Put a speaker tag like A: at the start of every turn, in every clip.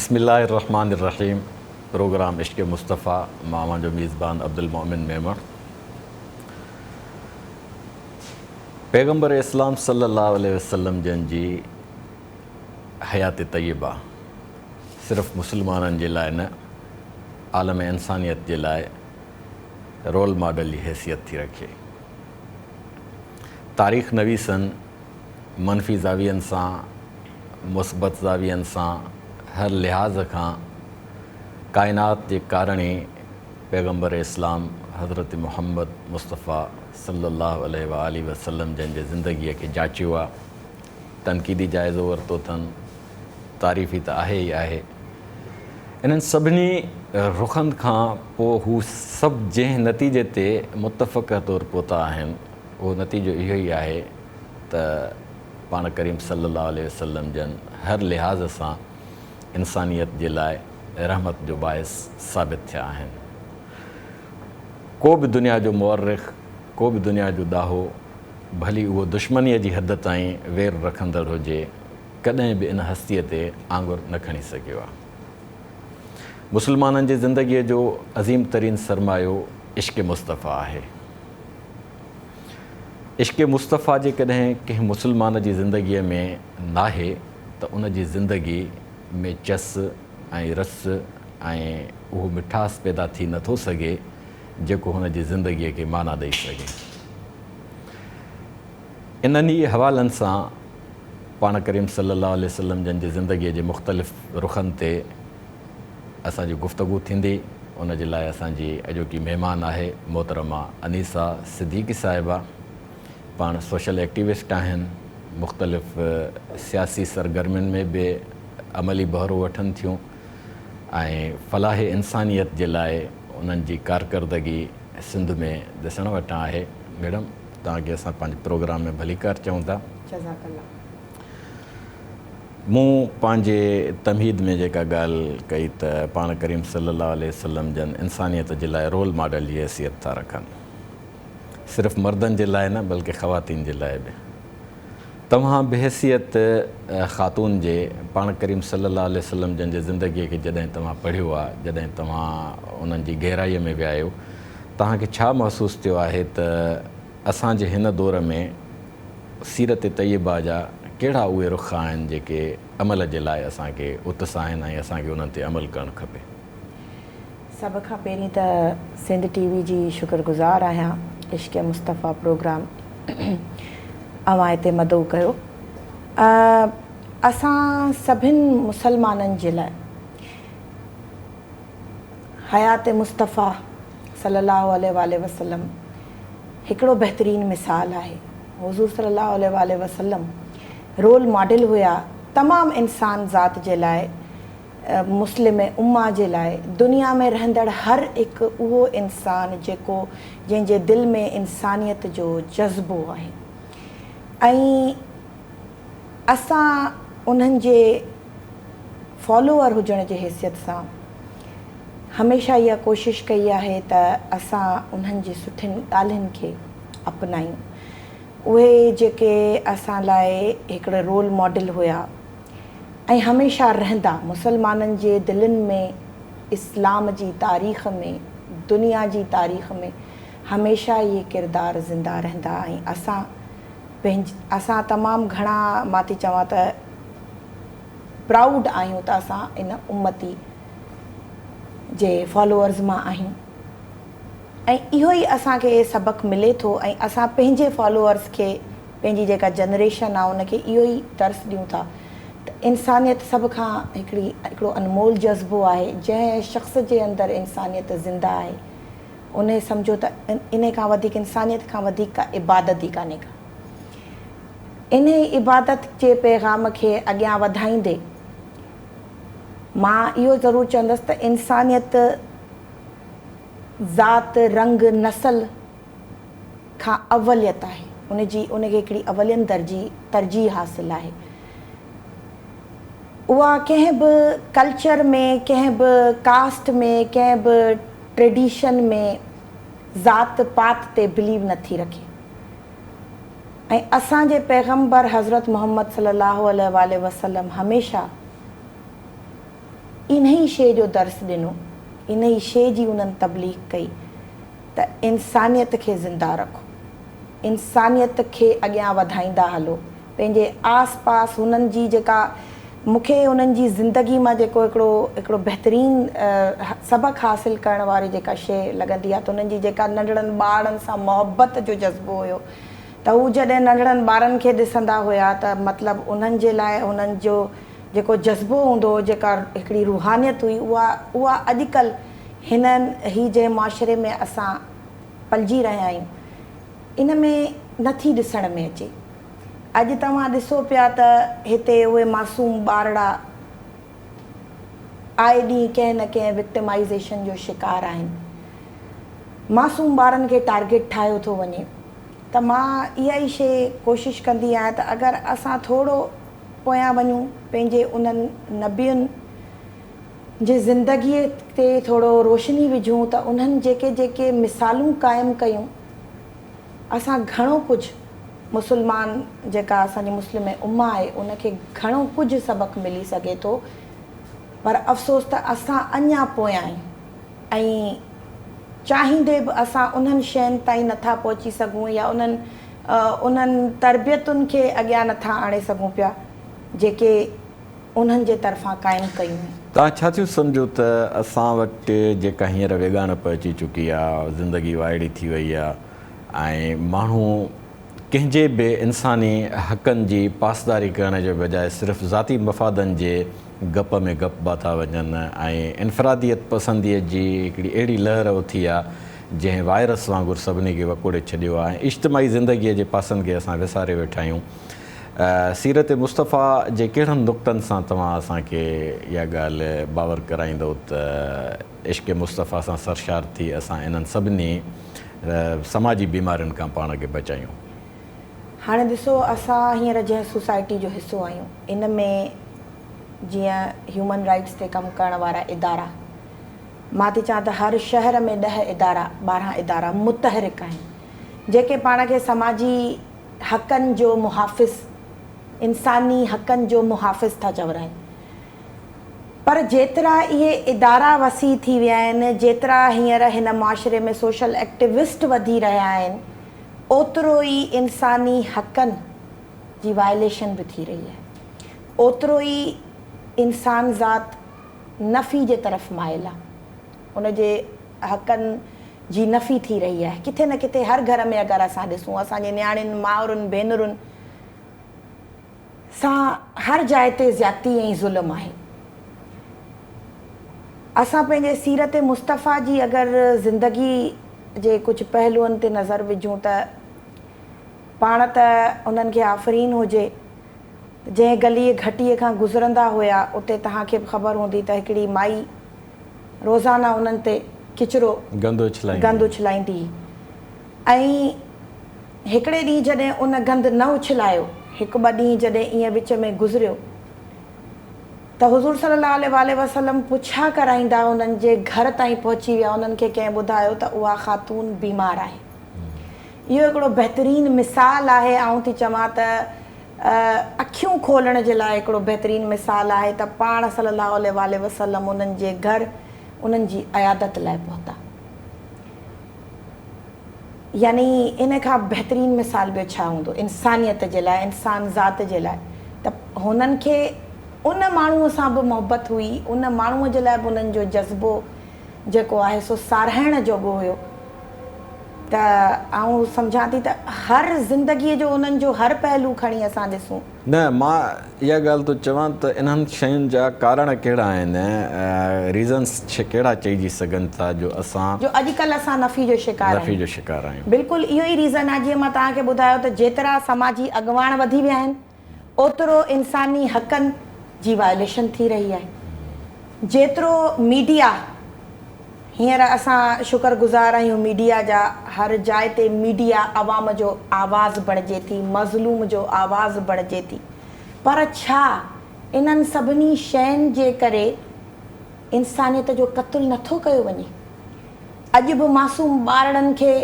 A: बिस्मिल्लाहिर्रहमानिर्रहीम। प्रोग्राम इश्क़ मुस्तफ़ा मामा जो मेज़बान अब्दुल मोमिन मेमण। पैगम्बर इस्लाम सल्लल्लाहु अलैहि वसल्लम जन जी हयात तय्यबा सिर्फ़ मुसलमाननि जे लाइ न, आलम इंसानियत जे लाइ रोल मॉडल जी हैसियत थी रखे। तारीख़ नवीसन मनफ़ी ज़ावियनि सां, मुस्बत ज़ावियनि सां, हर लिहाज़ खां काइनात जे कारणे पैगम्बर इस्लाम हज़रत मुहम्मद मुस्तफ़ा सल्लल्लाहु अलैहि वसल्लम जन जे ज़िंदगीअ खे जाचियो आहे, तनक़ीदी जाइज़ो वरितो अथनि। तारीफ़ी त आहे ई आहे। इन्हनि सभिनी रुखनि खां पोइ हू सभु जंहिं नतीजे ते मुतफ़क़ तौरु पहुता आहिनि, उहो नतीजो इहो ई आहे त पाण करीम सल्लल्लाहु अलैहि वसल्लम जन हर लिहाज़ सां इंसानियत जे लाइ रहमत जो बाइस साबित थिया आहिनि। को बि दुनिया जो मुअर्रिख़, को बि दुनिया जो ॾाहो, भली उहो दुश्मनीअ जी हद ताईं वेर रखंदड़ हुजे, कॾहिं बि इन हस्तीअ ते आंगुर न खणी सघियो आहे। मुसलमाननि जी ज़िंदगीअ जो अज़ीम तरीन सरमायो इश्क़ मुस्तफ़ा आहे। इश्क़ मुस्तफ़ा जेकॾहिं कंहिं मुसलमान जी ज़िंदगीअ में नाहे त उन जी ज़िंदगी में चस ऐं रस ऐं उहो मिठास पैदा थी नथो सघे जेको हुन जी ज़िंदगीअ खे माना ॾेई सघे। इन्हनि ई हवालनि सां पाण करीम सल्लल्लाहु अलैहि वसल्लम जन जी ज़िंदगीअ जे मुख़्तलिफ़ रुखनि ते असांजी गुफ़्तगू थींदी। उन जे लाइ असांजी अॼोकी महिमान आहे मोहतरमा अनीसा सिद्दीकी साहिबा। पाण सोशल एक्टिविस्ट आहिनि, मुख़्तलिफ़ सियासी सरगर्मियुनि में बि अमली बहिरो वठनि थियूं ऐं फ़लाह इंसानियत जे लाइ उन्हनि जी कारकर्दगी सिंध में ॾिसण वटां आहे। मैडम, तव्हांखे असां पंहिंजे प्रोग्राम में भली कार चऊं था। मूं पंहिंजे तमहीद में जेका ॻाल्हि कई त पाण करीम सल्लल्लाहु अलैहि वसल्लम जन इंसानियत जे लाइ रोल मॉडल जी हैसियत था रखनि, सिर्फ़ु मर्दनि जे लाइ न बल्कि ख़वातीन जे लाइ बि। तव्हां बहैसियत ख़ातून जे पाण करीम सल्लल्लाहु अलैहि वसल्लम जन जे ज़िंदगीअ खे जॾहिं तव्हां पढ़ियो आहे, जॾहिं तव्हां उन्हनि जी गहराईअ में विया आहियो, तव्हांखे छा महसूसु थियो आहे त असांजे हिन दौर में सीरत तय्यबा जा कहिड़ा उहे रुख आहिनि जेके अमल जे लाइ असांखे उत्साहनि ऐं असांखे उन्हनि ते अमल करणु खपे?
B: सभ खां पहिरीं त सिंध टीवी जी शुक्रगुज़ार आहियां। इश्क़ मुस्तफ़ा प्रोग्राम अवां हिते मदऊ कयो। असां सभिनि मुसलमाननि जे लाइ हयात मुस्तफ़ा सल्लल्लाहु अलैहि वसल्लम हिकिड़ो बहितरीनु मिसाल आहे। हुज़ूर सल्लल्लाहु अलैहि वसल्लम रोल मॉडल हुया तमामु इंसान ज़ात जे लाइ, मुस्लिम उम्मा जे लाइ, दुनिया में रहंदड़ हर हिकु उहो इंसान जेको जंहिंजे दिलि में इंसानियत जो जज़्बो आहे। ऐं असां उन्हनि जे फॉलोअर हुजण जे हैसियत सां हमेशह इहा कोशिशि कई आहे त असां उन्हनि जी सुठियुनि ॻाल्हियुनि खे अपनायूं। उहे जेके असां लाइ हिकिड़े रोल मॉडल हुया ऐं हमेशह रहंदा मुसलमाननि जे दिलनि में, इस्लाम जी तारीख़ में, दुनिया जी तारीख़ में हमेशह इहे किरदार ज़िंदा रहंदा। ऐं असां तमामु घणा, मां थी चवां त प्राउड आहियूं त असां इन उम्मती जे फॉलोअर्स मां आहियूं। ऐं इहो ई असांखे सबक़ु मिले थो ऐं असां पंहिंजे फॉलोअर्स खे, पंहिंजी जेका जनरेशन आहे उनखे इहो ई दर्स ॾियूं था त इंसानियत सभ खां हिकिड़ो अनमोल जज़्बो आहे। जंहिं शख़्स जे अंदरि इंसानियत ज़िंदा आहे उन सम्झो त इन खां वधीक, इंसानियत खां वधीक का इबादत ई कान्हे का। इन इबादत जे पैगाम खे अॻियां वधाईंदे मां इहो ज़रूरु चवंदसि त इंसानियत ज़ात, रंग, नस्ल खां अवलियत आहे। उनखे हिकिड़ी अवलियन तरजीह हासिलु आहे। उहा कंहिं बि कल्चर में, कंहिं बि कास्ट में, कंहिं बि ट्रेडिशन में ज़ात पात ते बिलीव नथी रखे। ऐं असांजे पैगम्बर हज़रत मोहम्मद सल्लल्लाहु अलैहि वसल्लम हमेशह इन ई शइ जो दर्स ॾिनो, इन ई शइ जी उन्हनि तबलीग कई त इंसानियत खे ज़िंदा रखो, इंसानियत खे अॻियां वधाईंदा हलो। पंहिंजे आस पास हुननि जी जेका मूंखे उन्हनि जी ज़िंदगी मां जेको हिकिड़ो बहितरीनु सबक़ु हासिलु करण वारी जेका शइ लॻंदी आहे त उन्हनि जी जेका नंढड़नि ॿारनि सां मुहबत जो जज़्बो हुयो, त हू जॾहिं नंढड़नि ॿारनि खे ॾिसंदा हुया त मतिलबु उन्हनि जे लाइ उन्हनि जो जेको जज़्बो हूंदो हो, जेका हिकिड़ी रूहानियत हुई, उहा अॼुकल्ह ही जंहिं मुआशिरे में असां पलिजी रहिया आहियूं इन में नथी ॾिसण में अचे। अॼु तव्हां ॾिसो पिया त हिते उहे मासूम ॿारड़ा आए ॾींहुं कंहिं न कंहिं विक्टिमाइज़ेशन जो शिकार आहिनि। मासूम ॿारनि खे टारगेट ठाहियो थो वञे। त मां इहा ई शइ कोशिशि कंदी आहियां त अगरि असां थोरो पोयां वञूं, पंहिंजे उन्हनि नबियुनि जे ज़िंदगीअ ते थोरो रोशनी विझूं त उन्हनि जेके मिसालूं क़ाइमु कयूं, असां घणो कुझु मुस्लमान जेका असांजी मुस्लिम उम्मा आहे उनखे घणो कुझु सबक़ु मिली सघे थो। पर अफ़सोस त असां अञा पोयां आहियूं ऐं चाहींदे बि असां उन्हनि शयुनि ताईं नथा पहुची सघूं या उन्हनि तरबियतुनि खे अॻियां नथा आणे सघूं पिया जेके उन्हनि जे तरफ़ां क़ाइमु कयूं।
A: तव्हां छा थियूं सम्झो त असां वटि जेका हींअर विगानप अची चुकी आहे, ज़िंदगी वाइड़ी थी वई आहे ऐं माण्हू कंहिंजे बि इंसानी हक़नि जी पासदारी करण जे बजाए सिर्फ़ु ज़ाती मफ़ादनि जे गप में गप था वञनि ऐं इनफ़रादियत पसंदीअ जी हिकिड़ी अहिड़ी लहर उथी आहे जंहिं वायरस वांगुरु सभिनी खे वकोड़े छॾियो आहे। इज्तिमाही ज़िंदगीअ जे पासनि खे असां विसारे वेठा आहियूं। सीरत मुस्तफ़ा जे कहिड़नि नुक़्तनि सां तव्हां असांखे इहा ॻाल्हि बावर कराईंदो त इश्क़ मुस्तफ़ा सां सरशार थी असां इन्हनि सभिनी समाजी बीमारियुनि खां पाण खे बचायूं?
B: हाणे ॾिसो, असां हींअर जंहिं सोसाइटी जो हिसो आहियूं इन में जीअं ह्यूमन राइट्स ते कमु करण वारा इदारा, मां थी चवां त हर शहर में 10 इदारा 12 इदारा मुतहरिक आहिनि जेके पाण खे समाजी हक़नि जो मुहाफ़िज़, इंसानी हक़नि जो मुहाफ़िज़ था चवराइनि। पर जेतिरा इहे इदारा वसी थी विया आहिनि, जेतिरा हींअर हिन मुआशिरे में सोशल एक्टिविस्ट वधी रहिया आहिनि, ओतिरो ई इंसानी हक़नि जी वायलेशन बि थी रही आहे, ओतिरो ई इंसान ज़ात नफ़ी जे तरफ़ माइल आहे, उनजे हक़नि जी नफ़ी थी रही आहे। किथे न किथे हर घर में अगरि असां ॾिसूं, असांजे नियाणियुनि माउरुनि भेनरुनि सां हर जाइ ते ज़्यादती ऐं ज़ुल्म आहे। असां पंहिंजे सीरत मुस्तफ़ा जी अगरि ज़िंदगी जे कुझु पहलुअनि ते नज़र विझूं त पाण त उन्हनि खे आफ़रीन हुजे, जंहिं गलीअ घटीअ खां गुज़रंदा हुया उते तव्हांखे बि ख़बर हूंदी त हिकिड़ी माई रोज़ाना उन्हनि ते किचिरो गंद उछलाईंदी ऐं हिकिड़े ॾींहुं जॾहिं उन गंद न उछलायो, हिकु ॿ ॾींहं जॾहिं ईअं विच में गुज़रियो त हुज़ूर सल्लल्लाहु अलैहि वसल्लम पुछा कराईंदा उन्हनि जे घर ताईं पहुची विया, उन्हनि खे कंहिं ॿुधायो त उहा ख़ातून बीमार आहे। इहो हिकिड़ो बहितरीनु मिसाल आहे, आउं थी चवां त अखियूं खोलण जे लाइ हिकिड़ो बहितरीनु मिसाल आहे त पाण सल्लल्लाहु अलैहि वसल्लम उन्हनि जे घर उन्हनि जी अयादत लाइ पहुता। यानी इन खां बहितरीनु मिसाल ॿियो छा हूंदो इंसानियत जे लाइ, इंसान ज़ात जे लाइ। त हुननि खे उन माण्हूअ सां बि मुहबत हुई, उन माण्हूअ जे लाइ बि उन्हनि जो जज़्बो जेको आहे सो साराहिण जोॻो हुयो। त आउं सम्झां थी त हर ज़िंदगीअ जो उन्हनि जो हर पहलू खणी असां ॾिसूं।
A: न, मां इहा ॻाल्हि थो चवां त इन्हनि शयुनि जा कारण कहिड़ा आहिनि, रीज़न्स कहिड़ा चइजी सघनि था जो
B: अॼुकल्ह असां नफ़ी जो शिकार आहियूं। बिल्कुलु इहो ई रीज़न आहे। जीअं मां तव्हांखे ॿुधायो त जेतिरा समाजी अॻुवाण वधी विया आहिनि ओतिरो इंसानी हक़नि जी वायलेशन थी रही आहे। जेतिरो मीडिया, हींअर असां शुक्रगुज़ार आहियूं मीडिया जा, हर जाइ ते मीडिया अवाम जो आवाज़ बणिजे थी, मज़लूम जो आवाज़ बणिजे थी। पर छा इन्हनि सभिनी शयुनि जे करे इंसानियत जो क़त्ल नथो कयो वञे? अॼु बि मासूम ॿारड़नि खे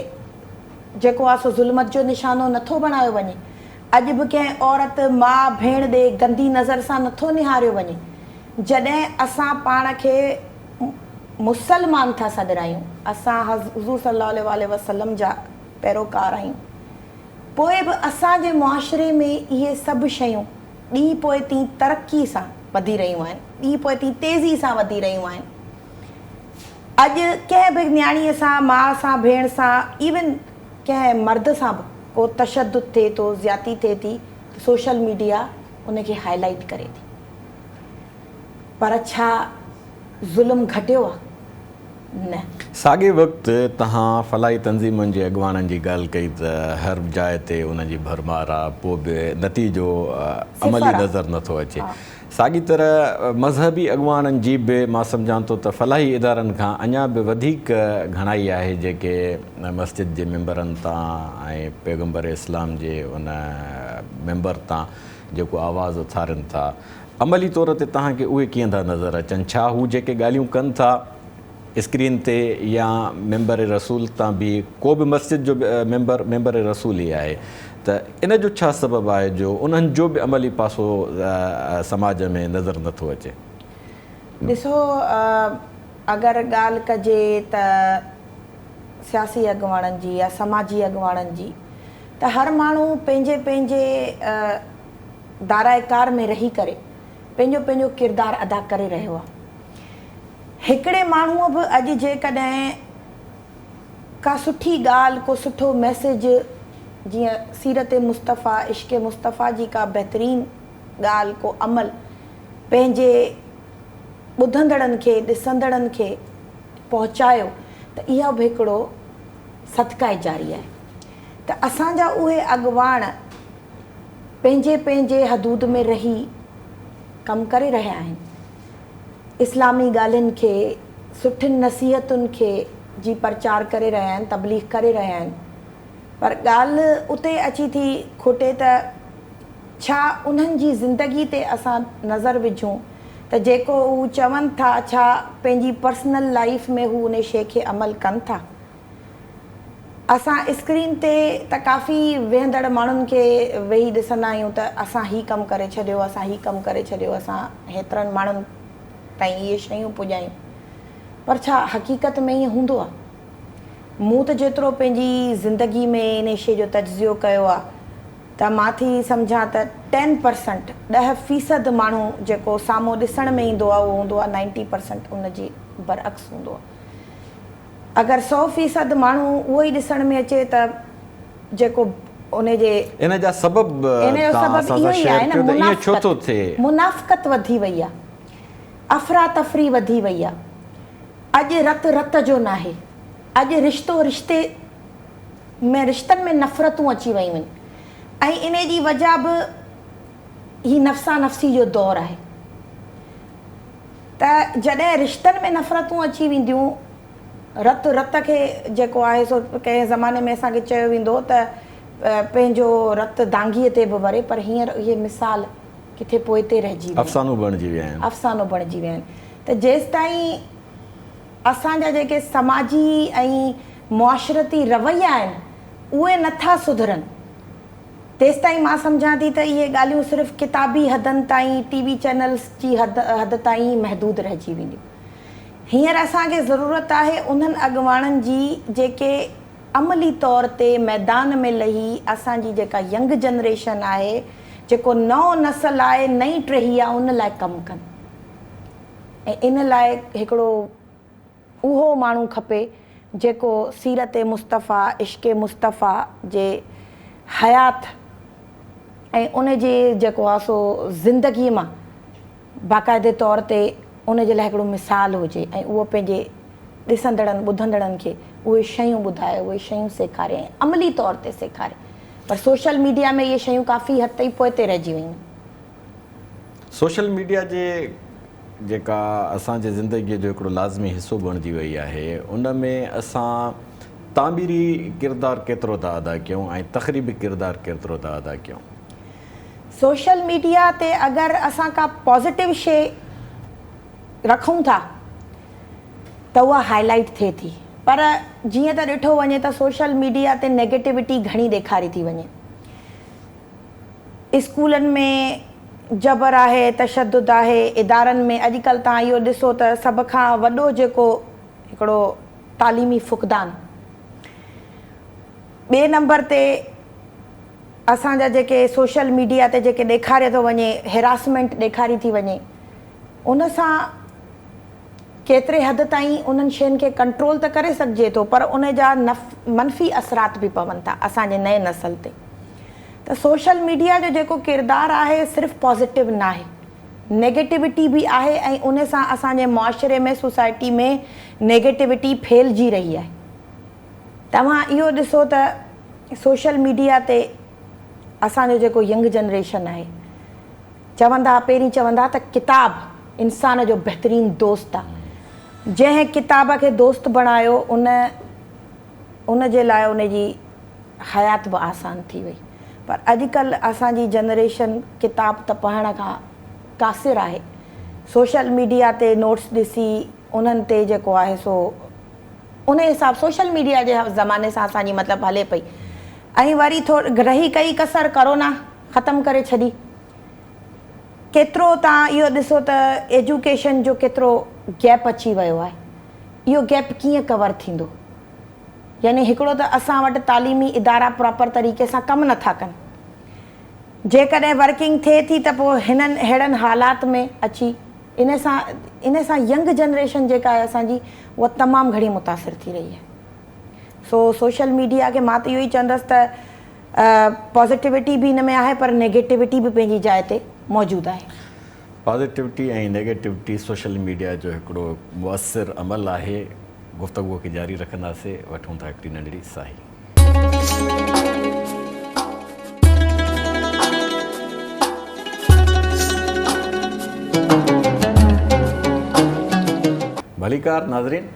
B: जेको आहे सो ज़ुल्मत जो निशानो नथो बणायो वञे? अॼु बि कंहिं औरत माउ भेण ॾे गंदी नज़र सां नथो निहारियो वञे? जॾहिं असां पाण खे मुसलमान था सॾिरायूं, असां हुज़ूर सल्लल्लाहु अलैहि वसल्लम जा पैरोकार आहियूं, पोइ बि असांजे मुआशिरे में इहे सभु शयूं ॾींहुं पोइ ॾींहुं तरक़ी सां वधी रहियूं आहिनि, ॾींहुं पोइ ॾींहुं तेज़ी सां वधी रहियूं आहिनि। अॼु कंहिं बि न्याणीअ सां, माउ सां, भेण सां, इवन कंहिं मर्द सां बि को तशद्दुद थिए थो, ज़्यादती थिए थी, त सोशल मीडिया उनखे हाईलाइट करे थी। पर छा ज़ुल्म घटियो आहे? न।
A: साॻे वक़्तु तव्हां फलाही तंज़ीमुनि जे अॻुवाननि जी ॻाल्हि कई त हर जाइ ते उनजी भरमार आहे, पोइ बि नतीजो अमली नज़र नथो अचे। साॻी तरह मज़हबी अॻुवाननि जी बि मां सम्झां थो त फलाही इदारनि खां अञा बि वधीक घणाई आहे जेके मस्जिद जे मेंबरनि तां ऐं पैगम्बर इस्लाम जे उन मेंबर तां जेको आवाज़ु उथारनि था, अमली तौर ते तव्हांखे उहे कीअं था नज़र अचनि? छा हू जेके ॻाल्हियूं कनि था स्क्रीन ते या मेंबर रसूल तां बि, को बि मस्जिद जो मेंबर रसूल ई आहे, त इन जो छा सबबु आहे जो उन्हनि जो बि अमली पासो समाज में नज़र नथो अचे?
B: ॾिसो, अगरि ॻाल्हि कजे त सियासी अॻुवाणनि जी या समाजी अॻुवाणनि जी, त हर माण्हू पंहिंजे पंहिंजे दायराकार में रही करे पंहिंजो पंहिंजो किरदारु अदा करे रहियो आहे। हिकिड़े माण्हूअ बि अॼु जेकॾहिं का सुठी ॻाल्हि, को सुठो मैसेज, जीअं सीरत मुस्तफ़ा, इश्क़ मुस्तफ़ा जी का बहितरीनु ॻाल्हि, को अमल पंहिंजे ॿुधंदड़नि खे, ॾिसंदड़नि खे पहुचायो, त इहा बि हिकिड़ो सदका जारी आहे। त असांजा उहे अॻुवान पंहिंजे पंहिंजे हदूद में रही कमु करे रहिया आहिनि। इस्लामी ॻाल्हियुनि खे, सुठियुनि नसीहतुनि खे जी प्रचार करे रहिया आहिनि, तबलीग करे रहिया आहिनि। पर ॻाल्हि उते अची थी खुटे त छा उन्हनि जी ज़िंदगी ते असां नज़र विझूं त जेको हू चवनि था, छा पंहिंजी पर्सनल लाइफ में हू उन शइ खे अमल कनि था? असां स्क्रीन ते त काफ़ी वेहंदड़ माण्हुनि खे वेही ॾिसंदा आहियूं त असां हीउ कमु करे छॾियो, असां हीउ कमु करे छॾियो, असां हेतिरनि माण्हुनि ताईं इहे शयूं पुॼायूं। पर छा हक़ीक़त में ईअं हूंदो आहे? मूं त जेतिरो पंहिंजी ज़िंदगी में इन शइ जो तज्ज़ियो कयो आहे, त मां थी सम्झां त 10%, 10% माण्हू जेको साम्हूं ॾिसण में ईंदो आहे, उहो हूंदो आहे 90% उनजी बरअक्स हूंदो आहे। अगरि 100% माण्हू उहो ई ॾिसण में अचे त जेको उनजे
A: इन जा सबब
B: इहो ई आहे न, मुनाफ़िक़त वधी वई आहे, अफ़रा तफ़री वधी वई आहे। अॼु रत जो न आहे, अॼु रिश्ते में, रिश्तनि में नफ़रतूं अची वयूं आहिनि, ऐं इन जी वजह बि ही नफ़्सा नफ़्सी जो दौरु आहे। त जॾहिं रिश्तनि में नफ़रतूं अची वेंदियूं, रत खे जेको आहे सो कंहिं ज़माने में असांखे चयो वेंदो त पंहिंजो रत दांगीअ ते बि वरे, पर हींअर इहे मिसाल किथे पोइ ते रहिजी
A: अफ़सानो बणिजी विया आहिनि,
B: अफ़सानो बणिजी विया आहिनि। त जेसि ताईं असांजा जेके समाजी ऐं मुआशरती रवैया आहिनि उहे नथा सुधरनि, तेसि ताईं मां सम्झां थी त इहे ॻाल्हियूं सिर्फ़ु किताबी हदनि ताईं, टीवी चैनल्स जी हद ताईं महदूद रहिजी वेंदियूं। हींअर असांखे ज़रूरत आहे उन्हनि अॻुवाणनि जी जेके अमली तौर ते मैदान में लही असांजी जेका यंग जनरेशन आहे, जेको नओं नसल आहे, नई टही आहे, उन लाइ कमु कनि। ऐं इन लाइ हिकिड़ो उहो माण्हू खपे जेको सीरत मुस्तफ़ा, इश्क़ मुस्तफ़ा जे हयात ऐं उन जे जेको आहे सो ज़िंदगीअ मां बाक़ाइदे तौर ते उन जे लाइ हिकिड़ो मिसाल हुजे, ऐं उहो पंहिंजे ॾिसंदड़नि ॿुधंदड़नि खे उहे शयूं ॿुधाए, उहे शयूं सेखारे, ऐं अमली तौर ते सेखारे। पर सोशल मीडिया में इहे शयूं काफ़ी हद ताईं पोइ ते रहिजी वयूं।
A: सोशल मीडिया जे जेका असांजे ज़िंदगीअ जो हिकिड़ो लाज़मी हिसो बणिजी वई आहे, उन में असां तामीरी किरदारु केतिरो था अदा कयूं ऐं तक़रीबी किरदारु केतिरो था अदा कयूं?
B: सोशल मीडिया ते अगरि असां का पॉज़िटिव शइ रखूं था त उहा हाईलाइट थिए थी, पर जीअं त ॾिठो वञे त सोशल मीडिया ते नेगेटिविटी घणी ॾेखारी थी वञे। स्कूलनि में जबर आहे, तशद्दुद आहे इदारनि में। अॼुकल्ह तव्हां इहो ॾिसो त सभ खां वॾो जेको हिकिड़ो तालीमी फुक़दान, ॿिए नंबर ते असांजा जेके सोशल मीडिया ते जेके ॾेखारे थो वञे, हेरासमेंट ॾेखारी थी वञे, उन सां केतिरे हद ताईं उन्हनि शयुनि खे कंट्रोल त करे सघिजे थो, पर उन जा मनफ़ी असरात बि पवनि था असांजे नए नस्ल ते। त सोशल मीडिया जो जेको किरदारु आहे सिर्फ़ु पॉज़िटिव न आहे, नेगेटिविटी बि आहे, ऐं उन सां असांजे मुआशिरे में, सोसाइटी में नेगेटिविटी फैलिजी रही आहे। तव्हां इहो ॾिसो त सोशल मीडिया ते असांजो जेको यंग जनरेशन आहे, पहिरीं चवंदा त किताब इंसान जो बहितरीनु दोस्त आहे। जंहिं किताब खे दोस्त बणायो उन जे लाइ उन जी हयात बि आसान थी वई। पर अॼुकल्ह असांजी जनरेशन किताब त पढ़ण खां क़ासिर आहे। सोशल मीडिया ते नोट्स ॾिसी उन्हनि ते जेको आहे सो उन हिसाब सोशल मीडिया जे ज़माने सां असांजी मतिलबु हले पई। ऐं वरी रही कई कसर करोना ख़तमु करे छॾी। केतिरो तव्हां इहो ॾिसो त एजुकेशन जो केतिरो गैप अची वियो आहे। इहो गैप कीअं कवर थींदो? यानी हिकिड़ो त असां वटि तालीमी इदारा प्रॉपर तरीक़े सां कमु नथा कनि। जेकॾहिं वर्किंग थिए थी त पोइ हिननि अहिड़नि हालात में अची इन सां यंग जनरेशन जेका आहे असांजी, उहा तमामु घणी मुतासिर थी रही आहे। सो सोशल मीडिया खे मां त इहो ई चवंदसि त पॉज़िटिविटी बि हिन में आहे, पर नेगेटिविटी बि पंहिंजी जाइ ते मौजूदु आहे।
A: पॉज़िटिविटी ऐं नेगेटिविटी सोशल मीडिया जो हिकिड़ो मुअसिर अमल आहे। गुफ़्तगूअ खे जारी रखंदासीं। वठूं था हिकिड़ी नंढड़ी साही। भलीकार नाज़रीन,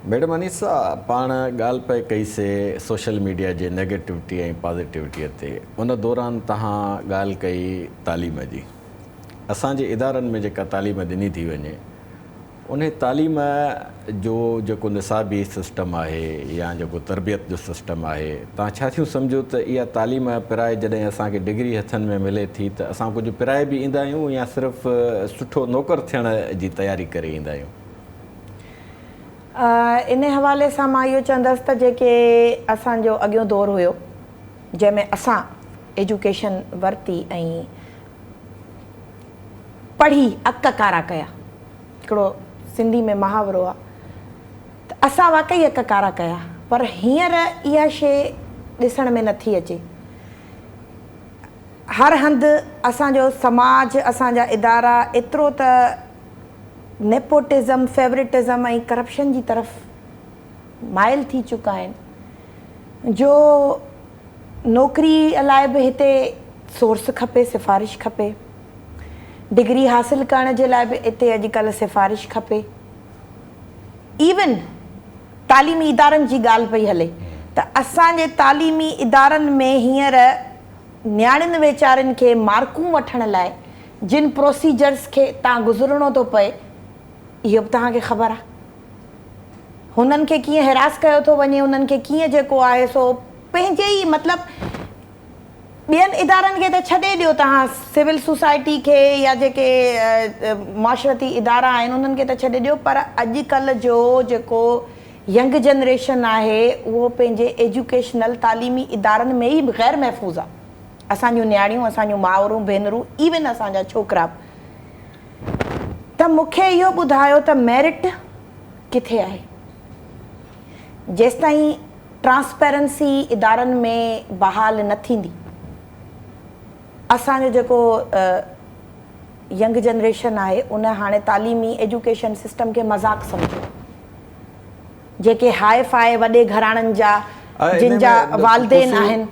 A: मैडम अनीसा पाण ॻाल्हि पई कईसीं सोशल मीडिया जे नेगेटिविटी ऐं पॉज़िटिविटीअ ते। उन दौरान तव्हां ॻाल्हि कई तालीम जी। असांजे इदारनि में जेका तालीम ॾिनी थी वञे, उन तालीम जो जेको निसाबी सिस्टम आहे या जेको तरबियत जो सिस्टम आहे, तव्हां छा थियूं सम्झो त इहा तालीम पिराए जॾहिं असांखे डिग्री हथनि में मिले थी त असां कुझु पिराए बि ईंदा आहियूं या सिर्फ़ु सुठो नौकर थियण जी तयारी करे ईंदा आहियूं?
B: इन हवाले सां मां इहो चवंदसि त जेके असांजो अॻियों दौरु हुयो जंहिंमें असां एजुकेशन वरिती ऐं पढ़ी अक कारा कया, हिकिड़ो सिंधी में मुहावरो आहे त असां वाक़ई अक कारा कया, पर हींअर इहा शइ ॾिसण में नथी अचे। हर हंधि असांजो समाज, असांजा इदारा एतिरो त नेपोटिज़म, फेवरेटिज़म ऐं करप्शन जी तरफ़ माइल थी चुका आहिनि जो नौकिरी लाइ बि हिते सोर्स खपे, सिफ़ारिश खपे। डिग्री हासिल करण जे लाइ बि हिते अॼुकल्ह सिफ़ारिश खपे। इवन तालीमी इदारनि जी ॻाल्हि पई हले त असांजे तालीमी इदारनि में हींअर न्याणियुनि वीचारनि खे मार्कूं वठण लाइ जिन प्रोसीजर्स खे तव्हां गुज़रणो थो पए, इहो बि तव्हांखे ख़बर आहे। हुननि खे कीअं हिरास कयो थो वञे, हुननि खे कीअं जेको आहे सो पंहिंजे ई मतिलबु ॿियनि इदारनि खे त छॾे ॾियो, तव्हां सिविल सोसाइटी खे या जेके माशरती इदारा आहिनि उन्हनि खे त छॾे ॾियो, पर अॼुकल्ह जो जेको यंग जनरेशन आहे उहो पंहिंजे एजुकेशनल तालीमी इदारनि में ई ग़ैर महफ़ूज़ आहे। असांजूं न्याणियूं, असांजूं मावरूं, भेनरूं, इवन असांजा छोकिरा। त मूंखे इहो ॿुधायो त मेरिट किथे आहे? जेसिताईं ट्रांसपेरेंसी इदारनि में बहाल न थींदी, असांजो जेको यंग जनरेशन आहे उन हाणे तालीमी एजुकेशन सिस्टम खे मज़ाक़ सम्झो। जेके हाए फाए वॾे घराणनि जा जिन जा वालदेन आहिनि,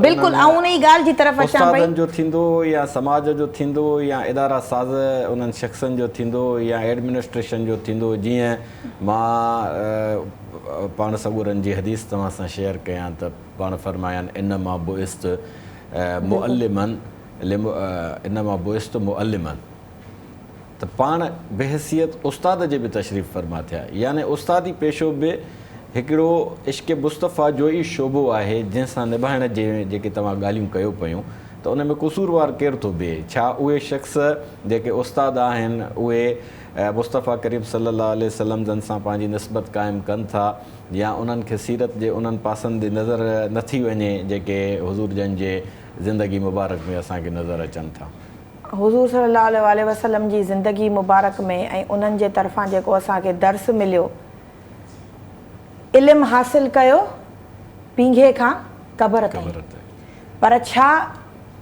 B: बिल्कुलु ऐं उन ई ॻाल्हि जी तरफ़ अचां पई,
A: जो थींदो या समाज जो थींदो या इदारा साज़ उन्हनि शख़्सनि जो थींदो या एडमिनिस्ट्रेशन जो थींदो। जीअं मां पाण सगूरनि जी हदीस तव्हां सां शेयर कयां त पाण फरमायनि इनमा बुइस्त मुअल्लिमन इनमा बुइस्त मुअल्लिमन, त पाण बेहसियत उस्ताद जे बि तशरीफ़ फरमा थिया। यानी उस्तादी पेशो बि हिकिड़ो इश्क़ मुस्तफ़ा जो ई शोबो आहे जंहिंसां निभाइण जे जेके तव्हां ॻाल्हियूं कयो पियूं त उन में क़सूरवार केरु थो बीहे? छा उहे शख़्स जेके उस्ताद आहिनि उहे मुस्तफ़ा करीम सल्लल्लाहु अलैहि वसल्लम जन सां पंहिंजी निस्बत क़ाइमु कनि था, या उन्हनि खे सीरत जे उन्हनि पासनि ते नज़र नथी वञे जेके हुज़ूर जन जे ज़िंदगी मुबारक में असांखे नज़र अचनि था?
B: हुज़ूर सल्लल्लाहु अलैहि वसल्लम जी ज़िंदगी मुबारक में ऐं उन्हनि जे तरफ़ां जेको असांखे दर्स मिलियो, इल्मु हासिलु कयो पींघे खां क़बर ताईं, पर छा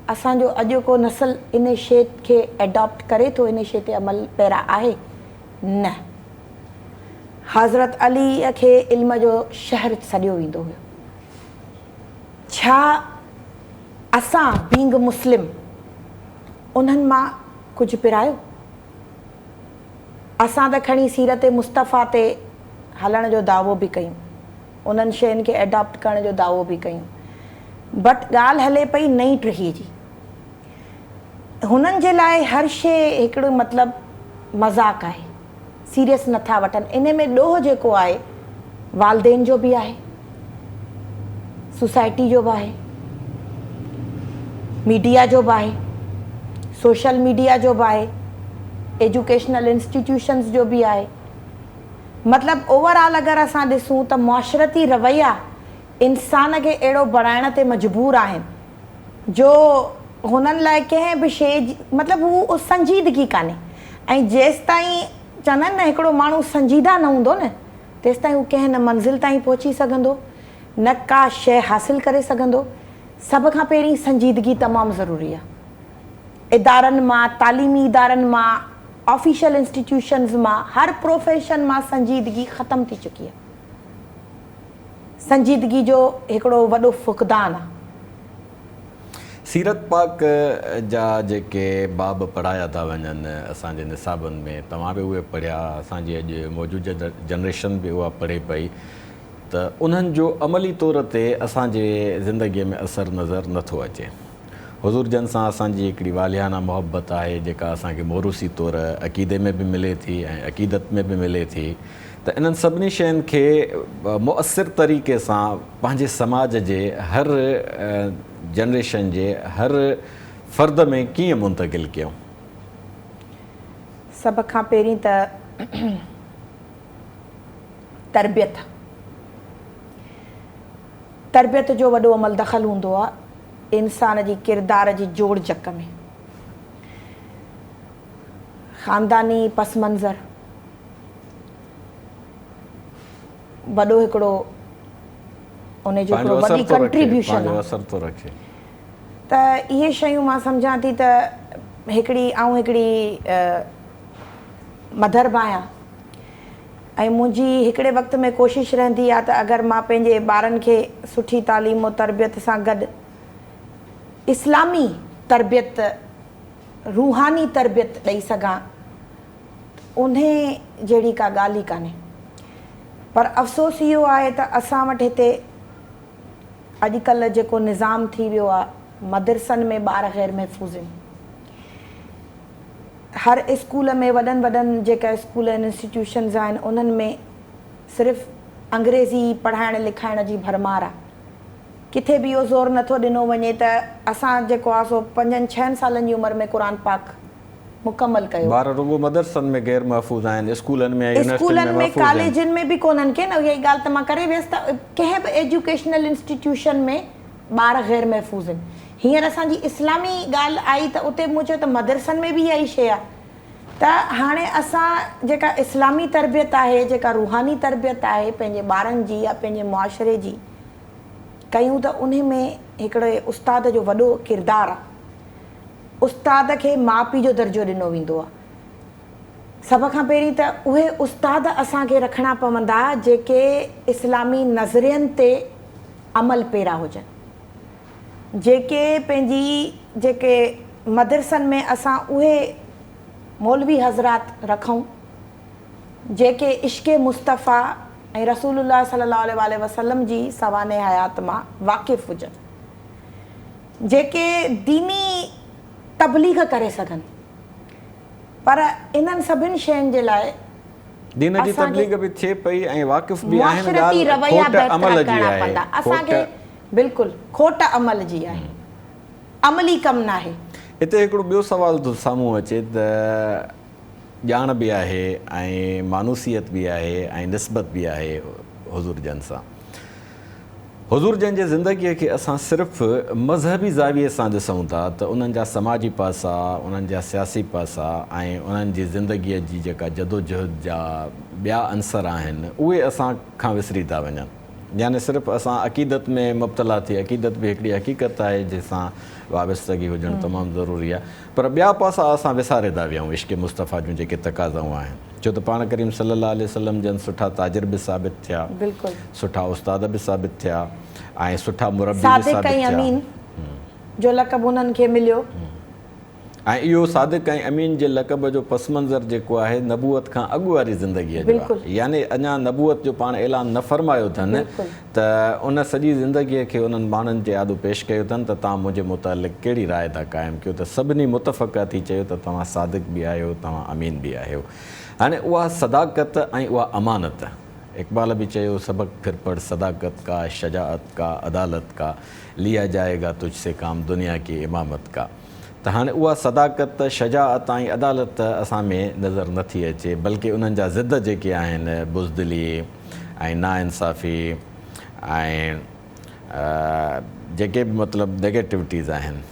B: असांजो अॼोको नस्ल इन शइ खे एडॉप्ट करे थो, इन शइ ते अमल पैरा आहे? न। हज़रत अलीअ खे इल्म जो शहर सॾियो वेंदो हुयो। छा असां बींग मुस्लिम उन्हनि मां कुझु पिरायो? असां त खणी सीरत मुस्तफ़ा ते हलण जो दावो बि कयूं, उन्हनि शयुनि खे एडॉप्ट करण जो दावो बि कयूं, बट ॻाल्हि हले पई नई टहीअ जी। हुननि जे लाइ हर शइ हिकिड़ो मतिलबु मज़ाक़ आहे, सीरियस नथा वठनि। इन में ॾोह जेको आहे वालदेन जो बि आहे, सोसाइटी जो बि आहे, मीडिया जो बि आहे, सोशल मीडिया जो बि आहे, एजुकेशनल इंस्टीट्यूशन्स जो बि आहे। मतिलबु ओवरऑल अगरि असां ॾिसूं त मुआशरती रवैया इंसान खे अहिड़ो बणाइण ते मजबूर आहिनि जो हुननि लाइ कंहिं बि शइ मतिलबु हू संजीदगी कान्हे। ऐं जेसि ताईं चवंदा आहिनि न हिकिड़ो माण्हू संजीदा न हूंदो न, तेसि ताईं हू कंहिं न मंज़िल ताईं पहुची सघंदो, न का शइ हासिलु करे सघंदो। सभ खां पहिरीं संजीदगी तमामु ज़रूरी आहे। इदारनि मां, तालीमी इदारनि मां, ऑफिशियल इंस्टीट्यूशन्स मां, हर प्रोफेशन मां संजीदगी ख़तमु थी चुकी आहे। संजीदगी जो हिकिड़ो वॾो फुक़दान आहे।
A: सीरत पाक जा जेके बाब पढ़ाया था वञनि असांजे निसाबनि में, तव्हां बि उहे पढ़िया, असांजी अॼु मौजूदा जनरेशन बि उहा पढ़े पई, त उन्हनि जो अमली तौर ते असांजे ज़िंदगीअ में असरु नज़र नथो अचे। हुज़ूर जन सां असांजी हिकिड़ी वालियाना मुहबत आहे जेका असांखे मोरूसी तौर अक़ीदे में बि मिले थी ऐं अक़ीदत में बि मिले थी। त इन्हनि सभिनी शयुनि खे मुअसिर तरीक़े सां पंहिंजे समाज जे हर जनरेशन जे हर फ़र्द में कीअं मुंतक़िल कयूं?
B: सभ खां पहिरीं त तरबियत जो वॾो अमल दख़ल हूंदो आहे इंसान जी किरदार जी जोड़ जक में। ख़ानदानी पस मंज़र वॾो हिकिड़ो उन जो हिकिड़ो वॾी कंट्रीब्यूशन आहे। त इहे शयूं मां सम्झां थी त हिकिड़ी मदर बि आहियां ऐं मुंहिंजी हिकिड़े वक़्त में कोशिशि रहंदी आहे त अगरि मां पंहिंजे ॿारनि खे सुठी तालीम और तरबियत सां गॾु इस्लामी तरबियत, रूहानी तरबियत ॾेई सघां, उन जहिड़ी का ॻाल्हि ई कान्हे। पर अफ़सोस इहो आहे त असां वटि हिते अॼुकल्ह जेको निज़ाम थी वियो आहे, मदरसनि में ॿार ग़ैर महफ़ूज़ आहिनि। हर स्कूल में वॾनि जेका स्कूल आहिनि, इंस्टीट्यूशन्स आहिनि, उन्हनि में सिर्फ़ु अंग्रेज़ी पढ़ाइण लिखाइण जी भरमार आहे। किथे बि इहो ज़ोर नथो ॾिनो वञे त असां जेको आहे सो 5-6 सालनि जी उमिरि में क़ुर पाक मुकमल कयो।
A: ॿार रुॻो मदरसनि में ग़ैर महफ़ूज़ आहिनि, स्कूलनि में
B: कॉलेजनि में बि कोन्हनि खे न। इहा ॻाल्हि त मां करे वियसि त कंहिं बि एजुकेशनल इंस्टीट्यूशन में ॿार ग़ैर महफ़ूज़ आहिनि। हींअर असांजी इस्लामी ॻाल्हि आई त उते मूं चयो त मदरसनि में बि इहा ई शइ आहे। त हाणे असां जेका इस्लामी तरबियत आहे, जेका रूहानी तरबियत आहे पंहिंजे ॿारनि जी या पंहिंजे मुआशरे जी कयूं, त उन में हिकिड़े उस्ताद जो वॾो किरदारु आहे। उस्ताद खे माउ पीउ जो दर्जो ॾिनो वेंदो आहे। सभ खां पहिरीं त उहे उस्ताद असांखे रखणा पवंदा जेके इस्लामी नज़रियनि ते अमल पैरा हुजनि, जेके मदरसनि में असां उहे मौलवी हज़रात रखूं जेके इश्क़ मुस्तफ़ा ऐं रसूलुल्लाह सल्लल्लाहु अलैहि वसल्लम जी सवाने हयात मां वाक़िफ़ हुजनि, जेके दीनी तबलीग करे सघनि। पर इन्हनि सभिनी शयुनि जे लाइ
A: दीन जी तबलीग बि थिए पई ऐं वाक़िफ़ बि आहिनि,
B: मुआशरती रवैया बहितर करणा पवंदा। असांखे बिल्कुलु खोट अमल जी आहे। अमली कमु न आहे।
A: हिते हिकिड़ो ॿियो सुवाल थो साम्हूं अचे त ॼाण बि आहे ऐं मानूसियत बि आहे ऐं निस्बत बि आहे हुज़ूर जन सां। हुज़ूर जन जे ज़िंदगीअ खे असां सिर्फ़ु मज़हबी ज़ाविये सां ॾिसूं था त उन्हनि जा समाजी पासा, उन्हनि जा सियासी पासा ऐं उन्हनि जी ज़िंदगीअ जी जेका जदोजहद जा ॿिया अंसर आहिनि उहे असां खां विसरी था वञनि। यानी सिर्फ़ु असां अक़ीदत में मुब्तला थी, अक़ीदत बि हिकिड़ी हक़ीक़त आहे जंहिंसां वाबस्तगी हुजणु तमामु ज़रूरी आहे, पर ॿिया पासा असां विसारे था वियूं इश्क़ मुस्तफ़ा जूं जेके तक़ाज़ाऊं आहिनि। छो त पाण करीम सल्लल्लाहु अलैहि वसल्लम जन सुठा ताजिर बि साबित थिया,
B: बिल्कुलु
A: सुठा उस्ताद बि साबित थिया ऐं सुठा मुरबी बि
B: सादिक़
A: साबित
B: ऐं
A: थिया।
B: अमीन जो लक़ब हुननि खे मिलियो।
A: ऐं इहो सादिक़ ऐं अमीन जे लक़ब जो पस मंज़र जेको आहे नबूअत खां अॻु वारी ज़िंदगीअ जो आहे। यानी अञा नबूअत जो पाण ऐलान न फ़रमायो अथनि त उन सॼी ज़िंदगीअ खे उन्हनि माण्हुनि जे आॾो पेश कयो अथनि त तव्हां मुंहिंजे मुतालिक़ कहिड़ी राय था क़ाइमु कयो, त सभिनी मुतफ़क़ थी चयो त तव्हां सादिक़ बि आहियो, तव्हां अमीन बि आहियो। हाणे उहा सदाक़त ऐं उहा अमानत, इक़बाल बि चयो सबक़ फिर पढ़ सदाकत का, शजाअत का, अदालत का, लिया जाएगा तुझसे काम दुनिया की इमामत का। त हाणे उहा सदाकत, शजाअत ऐं अदालत असां में नज़र नथी अचे, बल्कि उन्हनि जा ज़िद जेके आहिनि बुज़दिली ऐं नाइंसाफ़ी ऐं जेके बि मतिलबु नेगेटिविटीज़ आहिनि,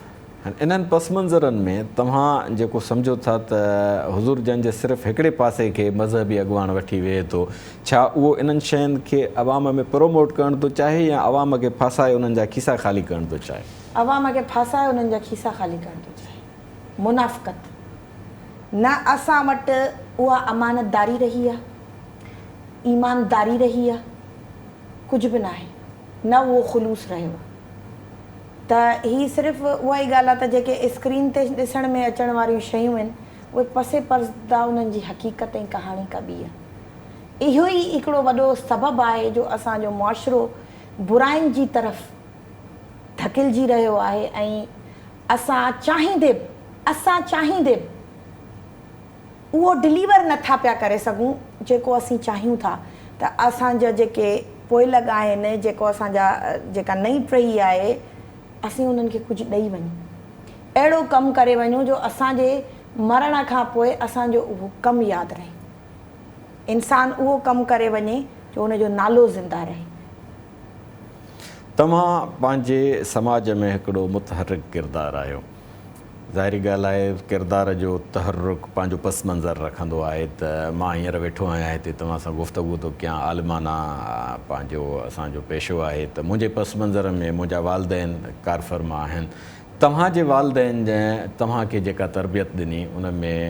A: इन्हनि पस मंज़रनि में तव्हां जेको सम्झो था त हुज़ूर जन जे सिर्फ़ु हिकिड़े पासे खे मज़हबी अॻुवान वठी वेहे थो, छा उहो इन्हनि शयुनि खे अवाम में प्रमोट करणु थो चाहे या अवाम खे फासाए उन्हनि जा खीसा ख़ाली करणु थो चाहे?
B: अवाम खे फासाए उन्हनि जा खीसा ख़ाली करणु थो चाहे। मुनाफ़िक़त न असां वटि उहा अमानतदारी रही आहे, ईमानदारी रही आहे, कुझु बि न आहे, न उहो ख़ुलूस रहियो आहे। त ही सिर्फ़ु उहा ई ॻाल्हि आहे त जेके स्क्रीन ते ॾिसण में अचण वारियूं शयूं आहिनि उहे पसे पर्दा उन्हनि जी हक़ीक़त ऐं कहाणी का ॿी आहे। इहो ई हिकिड़ो वॾो सबबु आहे जो असांजो मुआशिरो बुराइनि जी तरफ़ धकिलजी रहियो आहे ऐं असां चाहींदे बि उहो डिलीवर नथा पिया करे सघूं जेको असीं चाहियूं था त असांजा जेके पोइलॻ आहिनि, जेको असांजा जेका नई टही आहे, असीं उन्हनि खे कुझु ॾेई वञूं, अहिड़ो कमु करे वञूं जो असांजे मरण खां पोइ असांजो उहो कमु यादि रहे, इंसानु उहो कमु करे वञे जो उनजो नालो ज़िंदा रहे।
A: तव्हां पंहिंजे समाज में हिकिड़ो मुतहरिक किरदारु आहियो। ज़ाहिरी ॻाल्हि आहे किरदार जो तहरुक पंहिंजो पस मंज़र रखंदो आहे त मां हींअर वेठो आहियां हिते तव्हां सां गुफ़्तगू थो कयां, आलिमाना पंहिंजो असांजो पेशो आहे, त मुंहिंजे पस मंज़र में मुंहिंजा वालदेन कारफ़र्मा आहिनि। तव्हांजे वालदेन जंहिं तव्हांखे जेका तरबियत ॾिनी उन में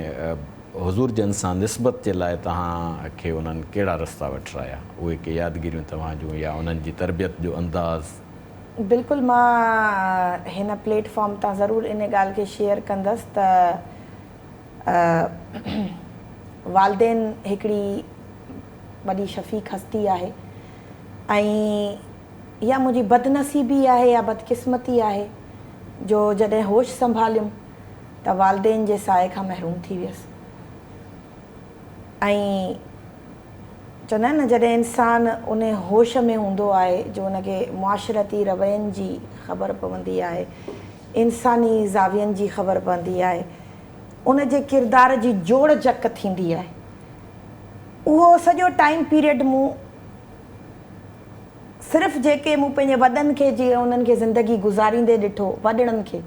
A: हुज़ूर जन सां निस्बत जे लाइ तव्हांखे उन्हनि कहिड़ा रस्ता वठराया, उहे के यादगिरियूं तव्हां जूं या उन्हनि जी तरबियत जो अंदाज़?
B: बिल्कुलु, मां हिन प्लेटफॉर्म तां ज़रूरु इन ॻाल्हि खे शेयर कंदसि त वालदेन हिकिड़ी वॾी शफ़ीक़ हस्ती आहे ऐं इहा मुंहिंजी बदनसीबी आहे या बदकिस्मती आहे जो जॾहिं होश संभालियुमि त वालदेन जे साए खां महरूम थी वियसि। ऐं चवंदा आहिनि न, जॾहिं इंसानु उन होश में हूंदो आहे जो उनखे मुआशरती रवैयनि जी ख़बर पवंदी आहे, इंसानी ज़ावियनि जी ख़बर पवंदी आहे, उन जे किरदार जी जोड़ जक थींदी आहे। उहो सॼो टाइम पीरियड मूं सिर्फ़ु जेके मूं पंहिंजे वॾनि खे जीअं उन्हनि खे ज़िंदगी गुज़ारींदे ॾिठो, वॾड़नि खे,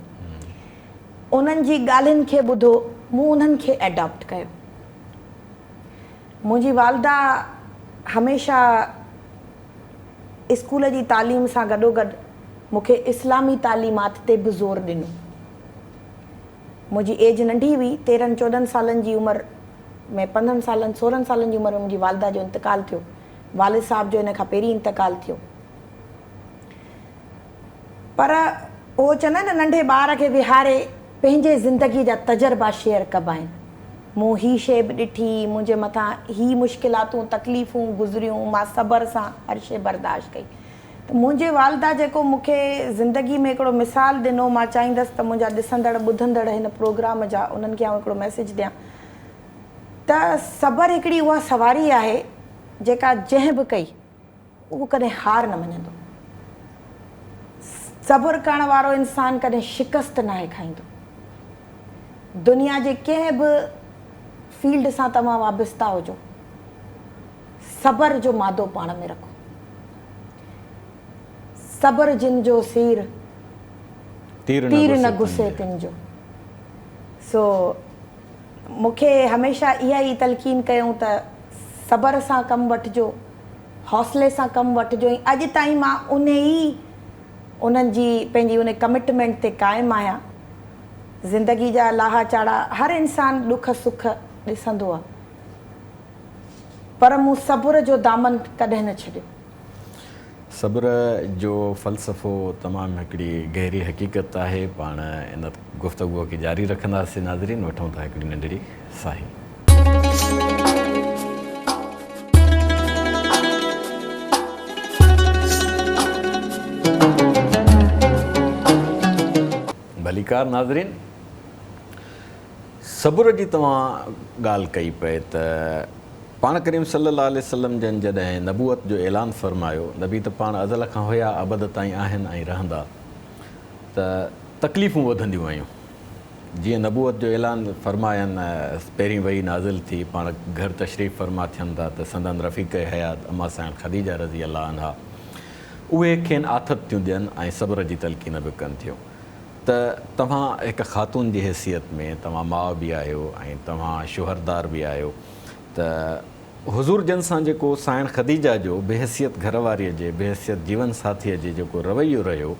B: उन्हनि जी ॻाल्हियुनि खे ॿुधो, मूं उन्हनि खे एडॉप्ट कयो। मुंहिंजी वालदा हमेशह स्कूल जी तालीम सां गॾोगॾु मूंखे इस्लामी तालीमात ते बि ज़ोर ॾिनो। मुंहिंजी एज नंढी हुई, 13-14 सालनि जी उमिरि में, 15 सालनि 16 सालनि जी उमिरि में मुंहिंजी वालदा जो इंतकालु थियो। वालिद साहब जो इन खां पहिरीं इंतकालु थियो। पर उहो चवंदा आहिनि नंढे ॿार खे विहारे पंहिंजे ज़िंदगी जा तजुर्बा शेयर कबा आहिनि। मूं ही शइ बि ॾिठी, मुंहिंजे मथां ही मुश्किलातूं तकलीफ़ूं गुज़रियूं, मां सब्र सां हर शइ बर्दाश्त कई। त मुंहिंजे वालदा जेको मूंखे ज़िंदगी में हिकिड़ो मिसाल ॾिनो, मां चाहींदसि त मुंहिंजा ॾिसंदड़ ॿुधंदड़ हिन प्रोग्राम जा उन्हनि खे आउं हिकिड़ो मैसेज ॾियां त सब्र हिकिड़ी उहा सवारी आहे जेका जंहिं बि कई उहो कॾहिं हार न मञंदो। सब्र करण वारो इंसान कॾहिं शिकस्त नाहे खाईंदो। दुनिया जे कंहिं बि फील्ड सां तव्हां वाबिस्ता हुजो, सब्र जो मादो पाण में रखो। सब्र जिन जो सीर तीर न घुसे तिन जो। सो मूंखे हमेशह इहा ई तलक़ीन कयूं त सब्र सां कमु वठिजो, हौसले सां कमु वठिजो। ऐं अॼु ताईं मां उन्हनि जी पंहिंजी उन कमिटमेंट ते क़ाइमु आहियां। ज़िंदगी जा लाहा चाड़ा हर इंसानु ॾुख सुख ॾिसंदो आहे, पर मूं सब्र जो दामन कॾहिं न छॾियो।
A: सब्र जो फ़लसफ़ो तमामु हिकिड़ी गहरी हक़ीक़त आहे। पाण इन गुफ़्तगूअ खे जारी रखंदासीं। नाज़रीन, वठूं था हिकिड़ी नंढड़ी साही। भलीकार नाज़रीन, सब्र जी तव्हां ॻाल्हि कई पए त पाण करीम सल्लल्लाहु अलैहि वसल्लम जन जॾहिं नबूअत जो ऐलान फ़रमायो, नबी त पाण अज़ल खां हुया, अबद ताईं आहिनि ऐं रहंदा, त तकलीफ़ूं वधंदियूं आहियूं। जीअं नबूअत जो ऐलान फ़रमायनि, पहिरीं वही नाज़िल थी, पाण घर तशरीफ़ फ़रमा थियनि था त संदन रफ़ीक़ हयात अम्मा साईं ख़दीजा रज़ी अल्लाह अन्हा उहे खेनि आथत थियूं ॾियनि ऐं सब्र जी तलक़ीन बि कनि थियूं। त तव्हां हिकु ख़ातून जी हैसियत में तव्हां माउ बि आहियो ऐं तव्हां शुहरदार बि आहियो, त हुज़ूर जन सां जेको साइण ख़दीजा जो बेहसियत घरवारीअ जे, बेहसियत जीवन साथीअ जे जेको रवैयो रहियो,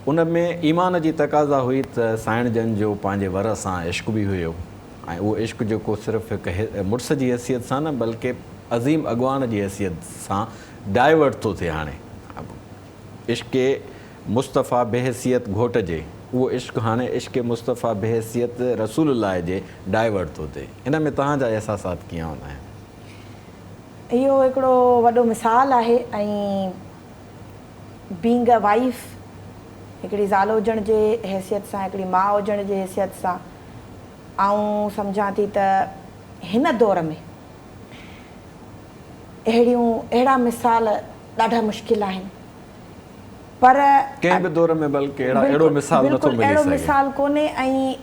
A: उन में ईमान जी तक़ाज़ा हुई त साइण जन जो पंहिंजे वर सां इश्क बि हुयो। ऐं उहो इश्क जेको सिर्फ़ु हिकु मुड़ुस जी हैसियत सां न, बल्कि अज़ीम अॻवान जी हैसियत सां डाइवर्ट थो थिए। हाणे इश्क़ मुस्तफ़ा बेहसियत घोट जे, उहो इश्क हाणे इश्क़ मुस्तफ़ा बेहसियत रसूलुल्लाह जे डाइवर्ट थो थिए। इन में तव्हांजा एहसासात कीअं हूंदा आहिनि?
B: इहो हिकिड़ो वॾो मिसाल आहे। ऐं बीइंग अ वाइफ, हिकिड़ी ज़ाल हुजण जे हैसियत सां, हिकिड़ी माउ हुजण जे हैसियत सां, आउं सम्झां थी त हिन दौर में अहिड़ा मिसाल ॾाढा मुश्किल आहिनि। पर
A: कंहिं बि दौर में बल्कि अहिड़ो मिसाल नथो मिली सघे।
B: अहिड़ो मिसाल कोन्हे। ऐं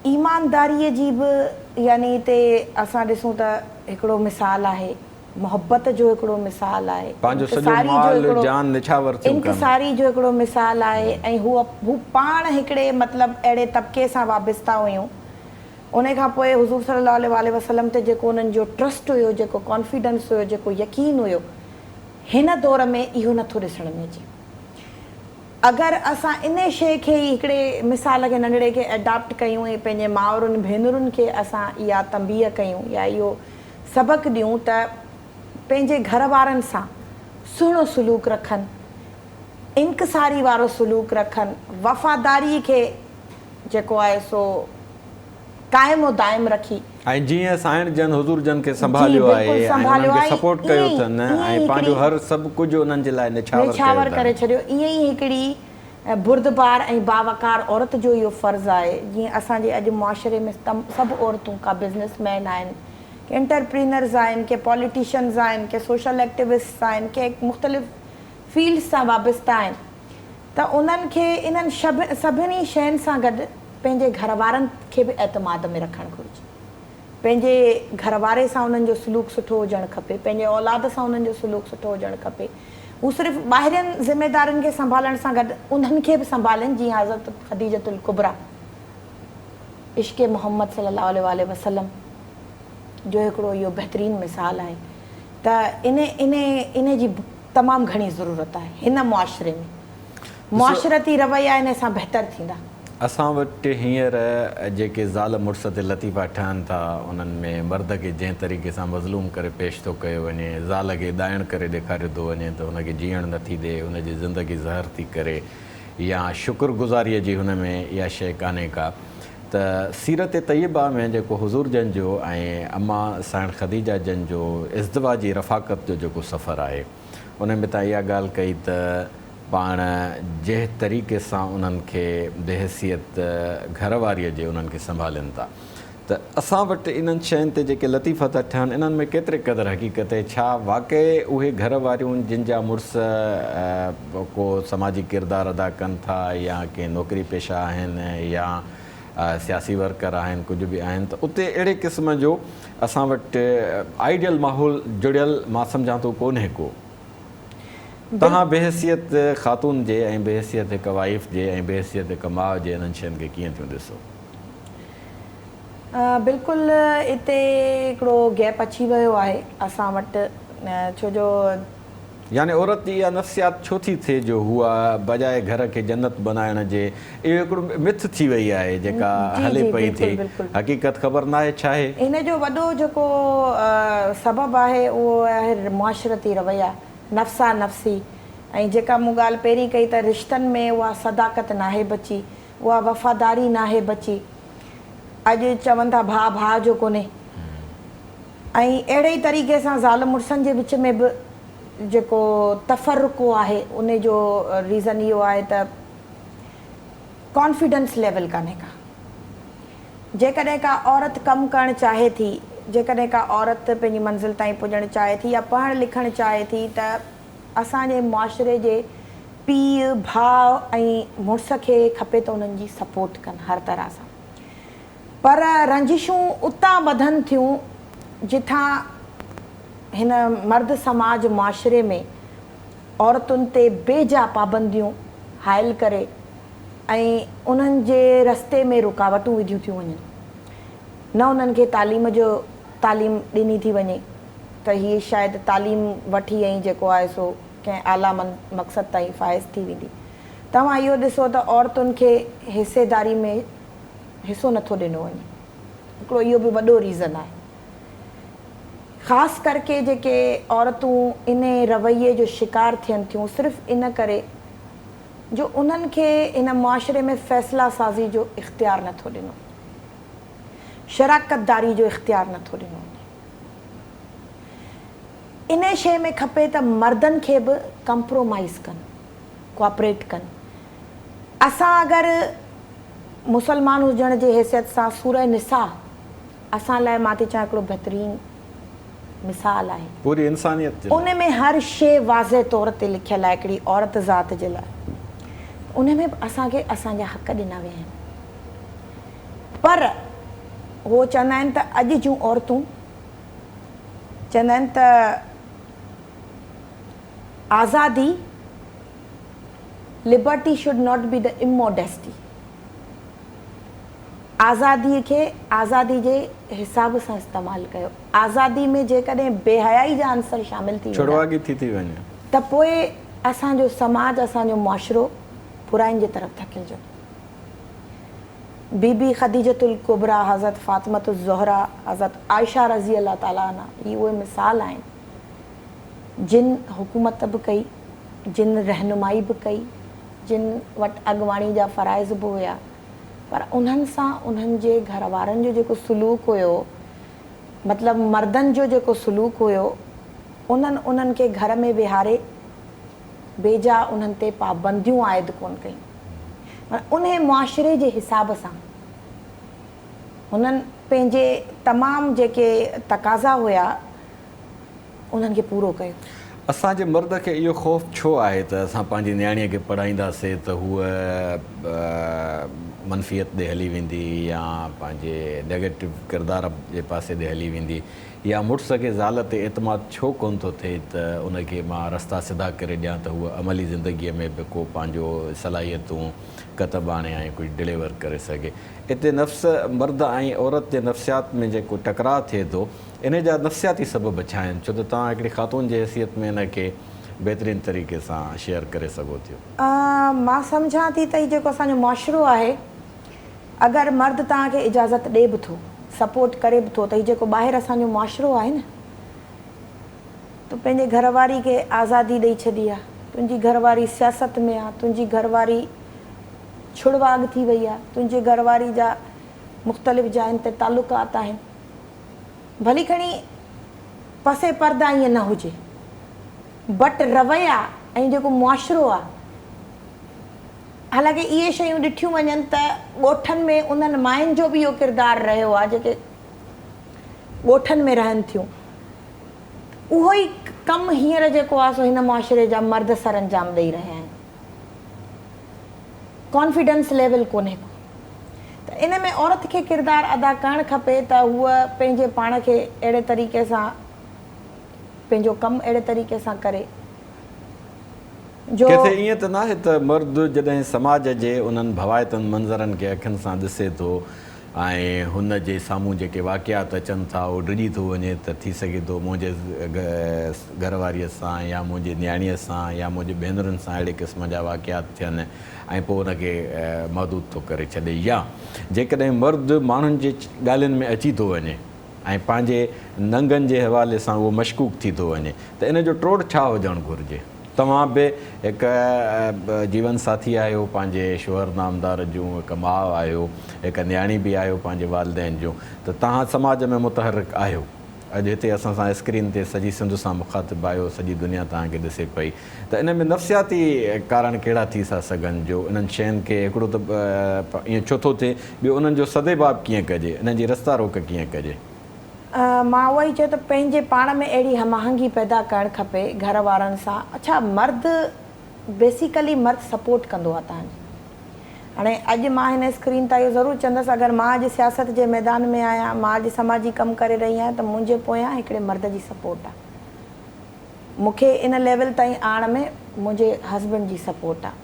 B: ईमानदारीअ जी बि यानी हिते असां ॾिसूं त हिकिड़ो मिसाल आहे, मोहबत जो हिकिड़ो मिसाल आहे, इंकिसारी जो हिकिड़ो मिसाल आहे। ऐं हू पाण हिकिड़े मतिलबु अहिड़े तबिके सां वाबिस्ता हुयूं। उन खां पोइ हुज़ूर सल्लल्लाहु अलैहि वसल्लम ते जेको उन्हनि जो ट्रस्ट हुयो, जेको कॉन्फिडेंस हुयो, जेको यकीन हुयो, हिन दौर में इहो नथो ॾिसण में अचे। अगरि असां इन शइ खे ई हिकिड़े मिसाल खे नंढड़े खे एडॉप्ट कयूं ऐं पंहिंजे माउरुनि भेनरुनि खे असां इहा तंबीह कयूं या इहो सबक़ु ॾियूं त पंहिंजे घर वारनि सां सुहिणो सलूक रखनि, इंकिसारी वारो सलूक रखनि, वफ़ादारी खे जेको आहे सो क़ाइमु दाइम रखी,
A: ऐं जीअं साइण जन हुज़ूर जन खे संभालियो आहे, सपोर्ट कयो अथनि ऐं पंहिंजो हर सभु कुझु उन्हनि जे लाइ निछावर
B: करे छॾियो। ईअं ई हिकिड़ी बुर्दबार ऐं बावकार औरत जो इहो फ़र्ज़ु आहे। जीअं असांजे अॼु मुआशरे में सभु औरतूं का बिज़नेसमैन आहिनि, के एंटरप्रीनर्स आहिनि, के पॉलिटिशियन्स आहिनि, के सोशल एक्टिविस्ट आहिनि, के मुख़्तलिफ़ फील्ड सां वाबिस्ता आहिनि, त उन्हनि खे इन्हनि सभिनी शयुनि सां गॾु पंहिंजे घर वारनि खे बि एतमाद में रखणु घुरिजे। पंहिंजे घर वारे सां उन्हनि जो सलूक सुठो हुजणु खपे, पंहिंजे औलाद सां उन्हनि जो सलूक सुठो हुजणु खपे। हू सिर्फ़ु ॿाहिरियुनि ज़िमेदारियुनि खे संभालण सां गॾु उन्हनि खे बि संभालनि। जीअं हज़रत ख़दीजतुल कुबरा इश्क़ मोहम्मद सल्लल्लाहु अलैहि वसल्लम जो हिकिड़ो इहो बहितरीनु मिसाल आहे। त इन जी तमामु घणी ज़रूरत आहे हिन मुआशरे में। मुआशरती रवैया इन सां बहितर थींदा।
A: असां वटि हींअर जेके ज़ाल मुड़ुस ते लतीफ़ा ठहनि था, उन्हनि में मर्द खे जंहिं तरीक़े सां मज़लूम करे पेश थो कयो वञे, ज़ाल खे दाइण करे ॾेखारियो थो वञे त हुनखे जीअण नथी ॾे, हुनजी ज़िंदगी ज़हर थी करे, या शुक्रगुज़ारीअ जी हुन में इहा शइ कान्हे का। त सीरत तय्यबा में जेको हुज़ूर जन जो ऐं अम्मा साइण ख़दीजा जन जो इज़्दिवाजी रफ़ाक़त जो जेको सफ़रु आहे, उन में तव्हां इहा ॻाल्हि कई त पाण जंहिं तरीक़े सां उन्हनि खे बेहसियत घरवारीअ जे उन्हनि खे संभालनि था, त त असां वटि इन्हनि शयुनि ते जेके लतीफ़ था ठहनि इन्हनि में केतिरे क़दुरु हक़ीक़त आहे? छा वाक़ई उहे घर वारियूं जिन जा मुड़ुस को समाजी किरदारु अदा कनि था या कंहिं नौकिरी पेशा आहिनि या सियासी वर्कर आहिनि, कुझु बि आहिनि, त उते अहिड़े क़िस्म जो असां वटि आइडियल माहौल जुड़ियल मां सम्झां थो कोन्हे को। तव्हां बेहसियत ख़ातून जे ऐं बेहसियत हिकु वाइफ जे ऐं बेहसियत हिकु माउ जे इन्हनि शयुनि खे कीअं थियूं ॾिसो?
B: बिल्कुलु हिते हिकिड़ो गैप अची वियो आहे असां वटि, छो जो
A: यानी औरत जी इहा नफ़्सियात छो थी थिए जो उहा बजाए घर खे जन्नत बनाइण जे, इहो हिकिड़ो मिथ थी वई आहे जेका हले पई थिए, हक़ीक़त ख़बर न आहे छा आहे?
B: इन जो वॾो जेको सबबु आहे उहो आहे मुआशरती रवैया, नफ़्सा नफ़्सी। ऐं जेका मूं ॻाल्हि पहिरीं कई त रिश्तनि में उहा सदाकत नाहे बची, उहा वफ़ादारी नाहे बची। अॼु चवनि था भाउ भाउ जो कोन्हे, ऐं अहिड़े ई तरीक़े सां ज़ाल मुड़ुसनि जे विच में बि जेको तफ़रुक़ो आहे उन जो रीज़न इहो आहे त कॉन्फिडेंस लेवल कान्हे का। जेकॾहिं का औरत कमु करणु चाहे थी, जेकॾहिं का औरत पंहिंजी मंज़िल ताईं पुॼणु चाहे थी या पढ़णु लिखणु चाहे थी, त असांजे मुआशिरे जे पीउ भाउ ऐं मुड़ुस खे खपे त उन्हनि जी सपोर्ट कनि हर तरह सां। पर रंजिशूं उतां वधनि थियूं जिथां हिन मर्द समाज मुआशिरे में औरतुनि ते बेजा पाबंदियूं हाइल करे ऐं उन्हनि जे रस्ते में रुकावटूं विधियूं थियूं वञनि। न उन्हनि खे तालीम ॾिनी थी वञे त हीअ शायदि तालीम वठी ऐं जेको आहे सो कंहिं आला मक़सद ताईं फ़ाइज़ थी वेंदी। तव्हां इहो ॾिसो त औरतुनि खे हिसेदारी में हिसो नथो ॾिनो वञे, हिकिड़ो इहो बि वॾो रीज़न आहे। ख़ासि करके जेके औरतूं इन रवैये जो शिकार थियनि थियूं सिर्फ़ु इन करे जो उन्हनि खे इन मुआशिरे में फ़ैसिला साज़ी जो इख़्तियार नथो ॾिनो, शराकतदारी जो इख़्तियार नथो ॾिनो वञे। इन शइ में खपे त मर्दनि खे बि कंप्रोमाइज़ कनि, कोऑपरेट कनि। असां अगरि मुसलमान हुजण जे हैसियत सां सूरह निसा असां लाइ मां थी चवां हिकिड़ो बहितरीनु मिसाल आहे,
A: पूरी इंसानियत
B: उन में हर शइ वाज़े तौर ते लिखियलु आहे हिकिड़ी औरत ज़ात जे लाइ। उन में असांखे असांजा हक़ ॾिना विया आहिनि। पर उहो चवंदा आहिनि त अॼु जूं औरतूं चवंदा आहिनि त आज़ादी, liberty should not be the immodesty. आज़ादीअ खे आज़ादी जे हिसाब सां इस्तेमालु कयो। आज़ादी में जेकॾहिं बेहयाई जा अंसर शामिल थी
A: वञे
B: त पोइ असांजो समाज, असांजो मुआशिरो बुराइनि जे तरफ़ धकेलजो। बीबी ख़दीजतुल कुबरा, हज़रत फ़ातिमतु ज़हरा, हज़रत आयशा रज़ी अल्लाह ताला अन्हा, इहे उहे मिसाल आहिनि जिन हुकूमत बि कई, जिन रहनुमाई बि कई, जिन वटि अॻुवाणी जा फ़राइज़ बि हुया। पर उन्हनि सां उन्हनि जे घर वारनि जो जेको सलूक हुयो, मतिलबु मर्दनि जो जेको सलूक हुयो, उन्हनि खे घर में विहारे बेजा उन्हनि ते पाबंदियूं आयदि कोन कयूं। उन मुआशिरे जे हिसाब सां हुननि पंहिंजे तमामु जेके तक़ाज़ा हुया उन्हनि खे पूरो कयो।
A: असांजे मर्द खे इहो ख़ौफ़ छो आहे त असां पंहिंजी नियाणीअ खे पढ़ाईंदासीं त हूअ मनफ़ियत ॾे हली वेंदी या पंहिंजे नेगेटिव किरदार जे पासे ॾे हली वेंदी, या मुड़ुस खे ज़ाल ते एतमाद छो कोन थो थिए त उनखे मां रस्ता सिधा करे ॾियां त हूअ अमली ज़िंदगीअ में बि को पंहिंजो सलाहियतूं कतब आणे ऐं कुझु डिलीवर करे सघे। हिते नफ़्स मर्द ऐं औरत जे नफ़्सियात में जेको टकराव थिए थो, इन जा नफ़्सियाती सबब छा आहिनि? छो त तव्हां हिकिड़ी ख़ातून जे हैसियत में इनखे बहितरीनु तरीक़े सां शेयर करे सघो थियो।
B: मां सम्झां थी त हीउ जेको असांजो मुआशिरो आहे, अगरि मर्द तव्हांखे इजाज़त ॾे बि थो, सपोर्ट करे बि थो, त हीउ जेको ॿाहिरि असांजो मुआशिरो आहे न, तूं पंहिंजे घरवारी खे आज़ादी ॾेई छॾी आहे, तुंहिंजी घरवारी सियासत में आहे, तुंहिंजी घरवारी छुड़वाग थी वई आहे, तुंहिंजे घरवारी जा मुख़्तलिफ़ जायुनि ते तालुकात आहिनि, भली खणी पसे पर्दा ईअं न हुजे, बट रवैया ऐं जेको मुआशिरो आहे हालांकि इहे शयूं ॾिठियूं वञनि त ॻोठनि में उन्हनि मायुनि जो बि इहो किरदारु रहियो आहे जेके ॻोठनि में रहनि थियूं। उहो ई कमु हींअर जेको आहे सो हिन मुआशिरे जा मर्द सर अंजाम ॾेई रहिया आहिनि। कॉन्फिडेंस लेवल कोन्हे को, त इन में औरत खे किरदारु अदा करणु खपे त हूअ पंहिंजे पाण खे अहिड़े तरीक़े सां, पंहिंजो कमु अहिड़े तरीक़े सां करे जो
A: किथे ईअं त न आहे त मर्द जॾहिं समाज जे उन्हनि भवाइतनि मंज़रनि खे अखियुनि सां ॾिसे थो ऐं हुन जे साम्हूं जेके वाक़ियात अचनि था उहो डिॼी थो वञे त थी सघे थो मुंहिंजे घरवारीअ सां या मुंहिंजे न्याणीअ सां या मुंहिंजे भेनरुनि सां अहिड़े क़िस्म जा वाक़ियात थियनि ऐं पोइ उनखे महदूद थो करे छॾे, या जेकॾहिं मर्द माण्हुनि जे ॻाल्हियुनि में अची थो वञे ऐं पंहिंजे नंगनि जे हवाले सां उहो मशकूक थी थो वञे त इन जो टोड़ छा हुजणु घुरिजे? तव्हां बि हिकु जीवन साथी आहियो पंहिंजे शोहर नामदार जूं, हिकु माउ आहियो, हिकु न्याणी बि आहियो पंहिंजे वालदेन जूं, त तव्हां समाज में मुतहरिक आहियो। अॼु हिते असां सां स्क्रीन ते सॼी सिंध सां मुखातिबु आहियो, सॼी दुनिया तव्हांखे ॾिसे पई, त इन में नफ़्सियाती कारण कहिड़ा थी था सघनि जो इन्हनि शयुनि खे हिकिड़ो त ईअं छो थो थिए, ॿियो उन्हनि जो सदेबाब कीअं कजे, इन्हनि जी रस्ता रोक कीअं कजे?
B: मां उहा ई चयो त पंहिंजे पाण में अहिड़ी हमआहंगी पैदा करणु खपे घर वारनि सां। अच्छा, मर्द बेसिकली मर्द सपोर्ट कंदो आहे तव्हांजी। हाणे अॼु मां हिन स्क्रीन तां इहो ज़रूरु चवंदसि, अगरि मां अॼु सियासत जे मैदान में आहियां, मां अॼु समाजी कमु करे रही आहियां, त मुंहिंजे पोयां हिकिड़े मर्द जी सपोर्ट आहे। मूंखे इन लेवल ताईं आणण में मुंहिंजे हस्बैंड जी सपोर्ट आहे।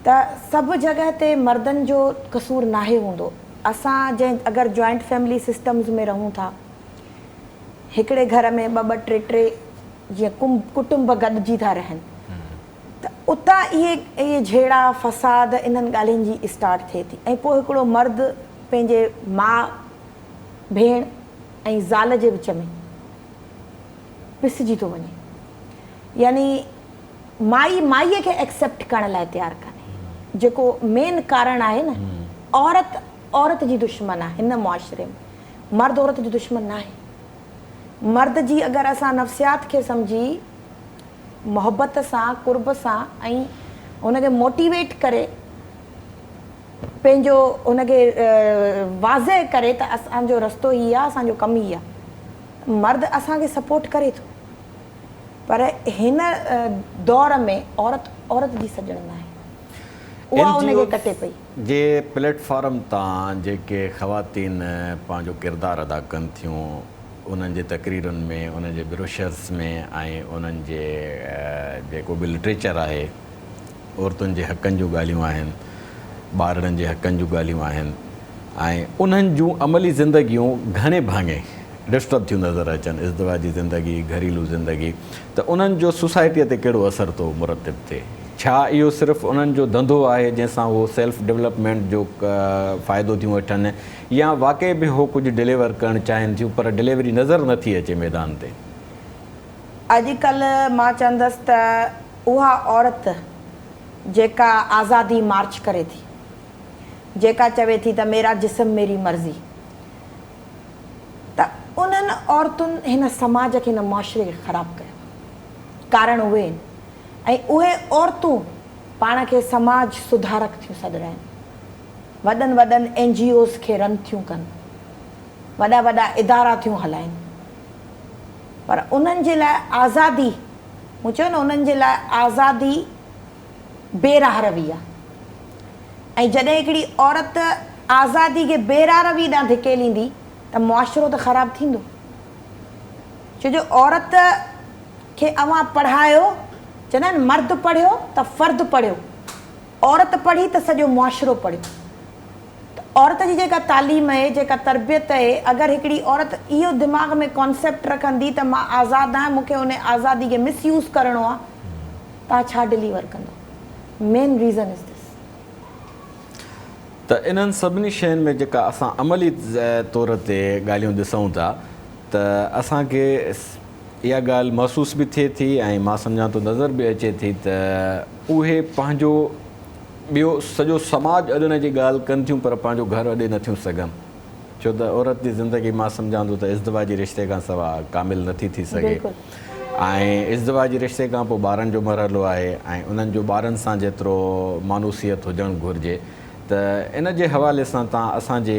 B: त सभु जॻह ते मर्दनि जो कसूरु नाहे हूंदो। असां जंहिं अगरि जॉइंट फैमिली सिस्टम्स में रहूं था, हिकिड़े घर में ॿ टे जीअं कुटुंब गॾिजी था रहनि, त उतां इहे झेड़ा फ़साद इन्हनि ॻाल्हियुनि जी स्टार्ट थिए थी। ऐं पोइ हिकिड़ो मर्द पंहिंजे माउ भेण ऐं ज़ाल जे विच में पिसिजी थो वञे, यानी माईअ खे एक्सेप्ट करण लाइ तयारु कान्हे, जेको मेन कारण आहे न। औरत जी दुश्मन आहे हिन मुआशिरे में, मर्द औरत जी दुश्मन न आहे। मर्द जी अगरि असां नफ़्सियात खे सम्झी मोहबत सां, कुर्ब सां ऐं हुनखे मोटिवेट करे, पंहिंजो हुनखे वाज़े करे त असांजो रस्तो ई आहे, असांजो कमु ई आहे। मर्द असांखे सपोर्ट करे थो, पर हिन दौर में औरत जी सॼण न आहे, उहा हुनखे कटे पई।
A: जे प्लेटफॉर्म तां जेके ख़वातीन पंहिंजो किरदारु अदा कनि थियूं, उन्हनि जे तक़रीरुनि में, उन्हनि जे ब्रोशर्स में ऐं उन्हनि जे जेको बि लिटरेचर आहे, औरतुनि जे हक़नि जूं ॻाल्हियूं आहिनि, ॿारनि जे हक़नि जूं ॻाल्हियूं आहिनि, ऐं उन्हनि जूं अमली ज़िंदगियूं घणे भाङे डिस्टर्ब थियूं नज़र अचनि, इज़्दिवाजी ज़िंदगी, घरेलू ज़िंदगी, त उन्हनि जो सोसाइटीअ ते कहिड़ो असरु थो मुरतब थिए? छा इहो सिर्फ़ु उन्हनि जो धंधो आहे जंहिंसां उहो सेल्फ डेवलपमेंट जो फ़ाइदो थियूं वठनि, या वाक़ई बि उहो कुझु डिलीवर करणु चाहिनि थियूं पर डिलीवरी नज़र नथी अचे मैदान ते?
B: अॼुकल्ह मां चवंदसि त उहा औरत जेका आज़ादी मार्च करे थी, जेका चवे थी त मेरा जिस्म मेरी मर्ज़ी, त उन्हनि औरतुनि हिन समाज खे, हिन मुआशिरे खे ख़राबु कयो। कारण उहे आहिनि, ऐं उहे औरतूं पाण खे समाज सुधारक थियूं सॾ आहिनि, वॾनि NGOs खे रन थियूं कनि, वॾा इदारा थियूं हलाइनि, पर उन्हनि जे लाइ आज़ादी, मूं चयो न, उन्हनि जे लाइ आज़ादी बेराह रवी आहे। ऐं जॾहिं हिकिड़ी औरत आज़ादी खे बेराह रवी ॾांहुं धिकेलींदी त मुआशिरो त ख़राबु थींदो। छो जो औरत खे अवां पढ़ायो, चवंदा आहिनि मर्द पढ़ियो त फ़र्द पढ़ियो, औरत पढ़ी त सॼो मुआशिरो पढ़ियो। त औरत जी जेका तालीम आहे, जेका तरबियत आहे, अगरि हिकिड़ी औरत इहो दिमाग़ में कॉन्सेप्ट रखंदी त मां आज़ादु आहियां, मूंखे उन आज़ादी खे मिसयूज़ करिणो आहे, तव्हां छा डिलीवर कंदो? Main reason is this.
A: त इन्हनि सभिनी शयुनि में जेका असां अमली तौर ते ॻाल्हियूं ॾिसूं था, त असांखे इहा ॻाल्हि महसूस बि थिए थी ऐं मां सम्झां थो नज़र बि अचे थी त उहे पंहिंजो ॿियो सॼो समाज अॼु हुन जी ॻाल्हि कनि थियूं पर पंहिंजो घर अॾे नथियूं सघनि, छो त औरत जी ज़िंदगी मां सम्झां थो त इज़्दिवाजी रिश्ते खां सवाइ कामिल नथी थी सघे। ऐं इज़्दिवाजी रिश्ते खां पोइ ॿारनि जो मरहलो आहे ऐं उन्हनि जो ॿारनि सां जेतिरो मानूसियत हुजणु घुरिजे त इन जे हवाले सां तव्हां असांजे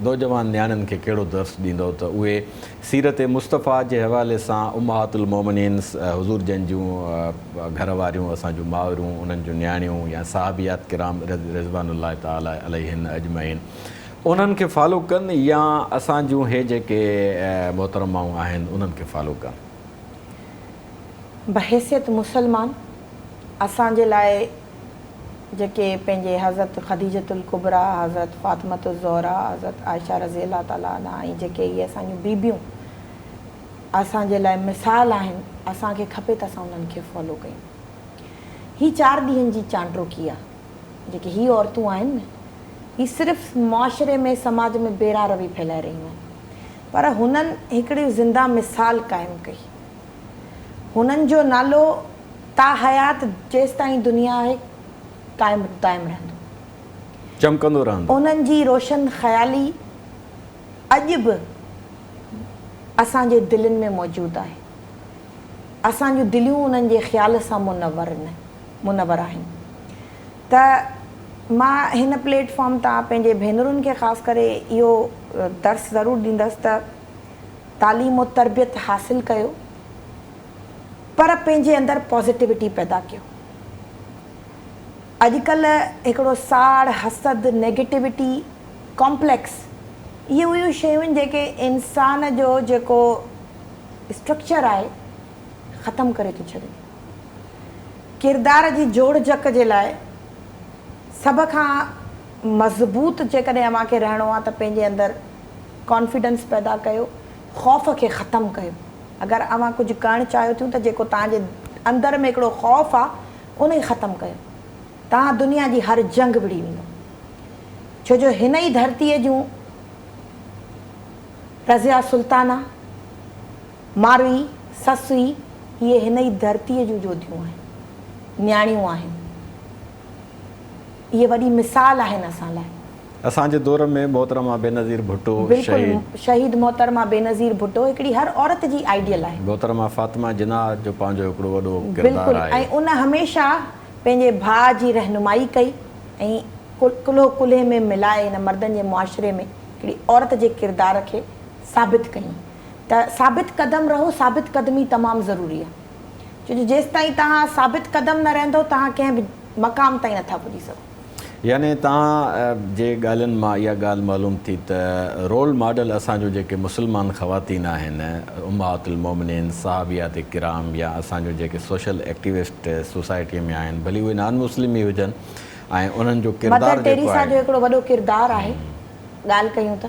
A: नौजवान नियाणियुनि खे कहिड़ो दर्स ॾींदो त उहे सीरत मुस्तफ़ा जे हवाले सां उम्महातुल मोमिनीन हुज़ूर जन जूं घर वारियूं असांजूं मावरूं उन्हनि जूं नियाणियूं या साहबियात किराम रिज़वानुल्लाह ताला अलैहिन अजमईन उन्हनि खे फॉलो कनि या असांजूं हे जेके मोहतरमाऊं आहिनि उन्हनि खे फॉलो कनि?
B: बहैसियत मुसलमान असांजे लाइ जेके पंहिंजे हज़रत ख़दीजतुल कुबरा, हज़रत फ़ातिमतुज़ ज़हरा, हज़रत आयशा रज़ी अल्लाह ताला अन्हा ऐं जेके इहे असांजूं बीबियूं असांजे लाइ मिसाल आहिनि, असांखे खपे त असां उन्हनि खे फॉलो कयूं। ही 4 ॾींहंनि जी चांड्रोकी आहे जेके ही औरतूं आहिनि न, ही सिर्फ़ु मुआशरे में समाज में बेरारवी फैलाए रहियूं आहिनि, पर हुननि हिकिड़ी ज़िंदा मिसाल क़ाइमु कई। हुननि जो नालो ता हयात जेसि ताईं दुनिया आहे क़ाइमु रहंदो,
A: चमकंदो रहंदो।
B: उन्हनि जी रोशन ख़याली अॼु बि असांजे दिलनि में मौजूदु आहे। असांजूं दिलियूं उन्हनि जे ख़्याल सां मुनवर आहिनि। त मां हिन प्लेटफॉर्म तां पंहिंजे भेनरुनि खे ख़ासि करे इहो दर्स ज़रूरु ॾींदसि त तालीम और तरबियत हासिलु कयो, पर पंहिंजे अंदरि पॉज़िटिविटी पैदा कयो। अॼुकल्ह हिकिड़ो साड़, हसद, नेगेटिविटी, कॉम्प्लेक्स, इहे उहियूं शयूं आहिनि जेके इंसान जो जेको स्ट्रक्चर आहे ख़तमु करे थो छॾे। किरदार जी जोड़ जक जे लाइ सभ खां मज़बूत जेकॾहिं अव्हांखे रहणो आहे त पंहिंजे अंदरि कॉन्फिडेंस पैदा कयो, ख़ौफ़ खे ख़तमु कयो। अगरि अव्हां कुझु करणु चाहियो थियूं त जेको तव्हांजे अंदरि में हिकिड़ो ख़ौफ़ आहे उन खे ख़तमु कयो, तव्हां दुनिया जी हर जंग विड़ी वेंदो। छो जो हिन ई धरतीअ जूं रज़िया सुल्ताना, मारवी, ससुई, इहे हिन ई धरतीअ जूं जोधियूं आहिनि, न्याणियूं आहिनि। इहे वॾी मिसाल आहिनि असां लाइ।
A: असांजे दौर में मोहतरमा बेनज़ीर भुट्टो
B: शहीद मोहतरमा बेनज़ीर भुट्टो हिकिड़ी हर औरत जी आइडियल आहे।
A: मोहतरमा फातिमा जिन्ना जो पंहिंजो हिकिड़ो वॾो किरदारु आहे
B: ऐं उन हमेशह पंहिंजे भाउ जी रहनुमाई कई ऐं कुल्हो कुल्हे में मिलाए हिन मर्दनि जे मुआशरे में हिकिड़ी औरत जे किरदार खे साबित कई। त साबित क़दम रहो, साबित क़दमी तमामु ज़रूरी आहे। छो जो जेसि ताईं तव्हां साबित क़दम न रहंदो तव्हां कंहिं बि मक़ाम ताईं नथा पुॼी सघो।
A: यानी तव्हां जे ॻाल्हियुनि मां इहा ॻाल्हि मालूम थी त रोल मॉडल असांजो जेके मुस्लमान ख़वातीन आहिनि, उम्महातुल मोमिनीन, साहबियात किराम या असांजो जेके सोशल एक्टिविस्ट सोसाइटीअ में आहिनि, भली उहे नॉन मुस्लिम ई हुजनि, ऐं उन्हनि जो किरदारु
B: मदर टेरेसा जो हिकिड़ो वॾो किरदारु आहे। ॻाल्हि कयूं त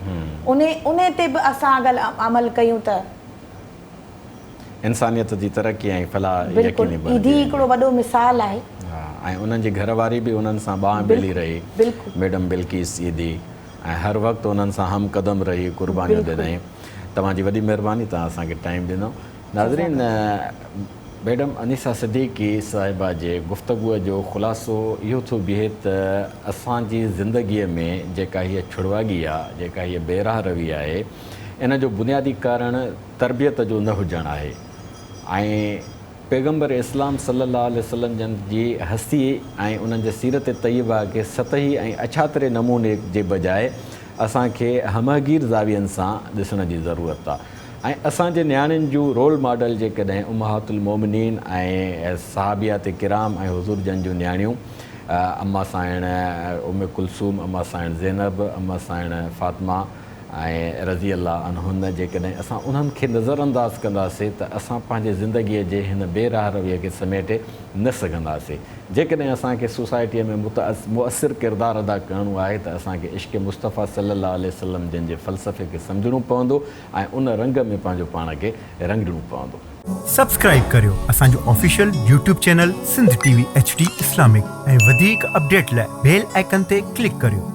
B: उन ते बि असां अगरि अमल कयूं त
A: इंसानियत जी तरक़ी ऐं फलाह
B: बिल्कुलु ईदी हिकिड़ो वॾो मिसाल आहे।
A: ऐं उन्हनि जी घरवारी बि उन्हनि सां बांह मिली रही, मैडम बिल्किस ईदी, ऐं हर वक़्तु उन्हनि सां हम क़दम रही, क़ुर्बानियूं ॾिनई। तव्हांजी वॾी महिरबानी, तव्हां असांखे टाइम ॾिनो। नाज़रीन, मैडम अनीसा सिद्दीकी साहिबा जे गुफ़्तगूअ जो ख़ुलासो इहो थो बीहे त असांजी ज़िंदगीअ में जेका हीअ छुड़वागी आहे, जेका हीअ बेराह रवी आहे, इन जो बुनियादी कारण तरबियत जो न हुजणु आहे। ऐं पैगम्बर इस्लाम सल्लल्लाहु अलैहि वसल्लम जन जी हस्ती ऐं उन्हनि जे सीरत तय्यबा खे सतही ऐं अछातरे नमूने जे बजाए असांखे हमगीर ज़ावियनि सां ॾिसण जी ज़रूरत आहे। ऐं असांजे नियाणियुनि जूं रोल मॉडल जेकॾहिं उम्महातुल मोमिनीन ऐं साहबियात किराम ऐं हुज़ूर जन जूं नियाणियूं, अम्मा साइण उम्मे कुलसूम, अम्मा साइण ज़ैनब, अम्मा साइण फ़ातिमा ऐं रज़ी अल्लाह अनहुन, जेकॾहिं असां उन्हनि खे नज़रअंदाज़ कंदासीं त असां पंहिंजे ज़िंदगीअ जे हिन बेराह रवीअ खे समेटे न सघंदासीं। जेकॾहिं असांखे सोसाइटीअ में मुअसिर किरदारु अदा करिणो आहे त असांखे इश्क़ मुस्तफ़ा सल्लल्लाहु अलैहि वसल्लम जिन जे फ़लसफ़े खे सम्झणो पवंदो ऐं उन रंग में पंहिंजो पाण खे रंगणो पवंदो।
C: सब्सक्राइब करियो असांजो official YouTube channel Sindh TV HD Islamic ऐं वधीक अपडेट लाइ बेल आइकन ते क्लिक करियो।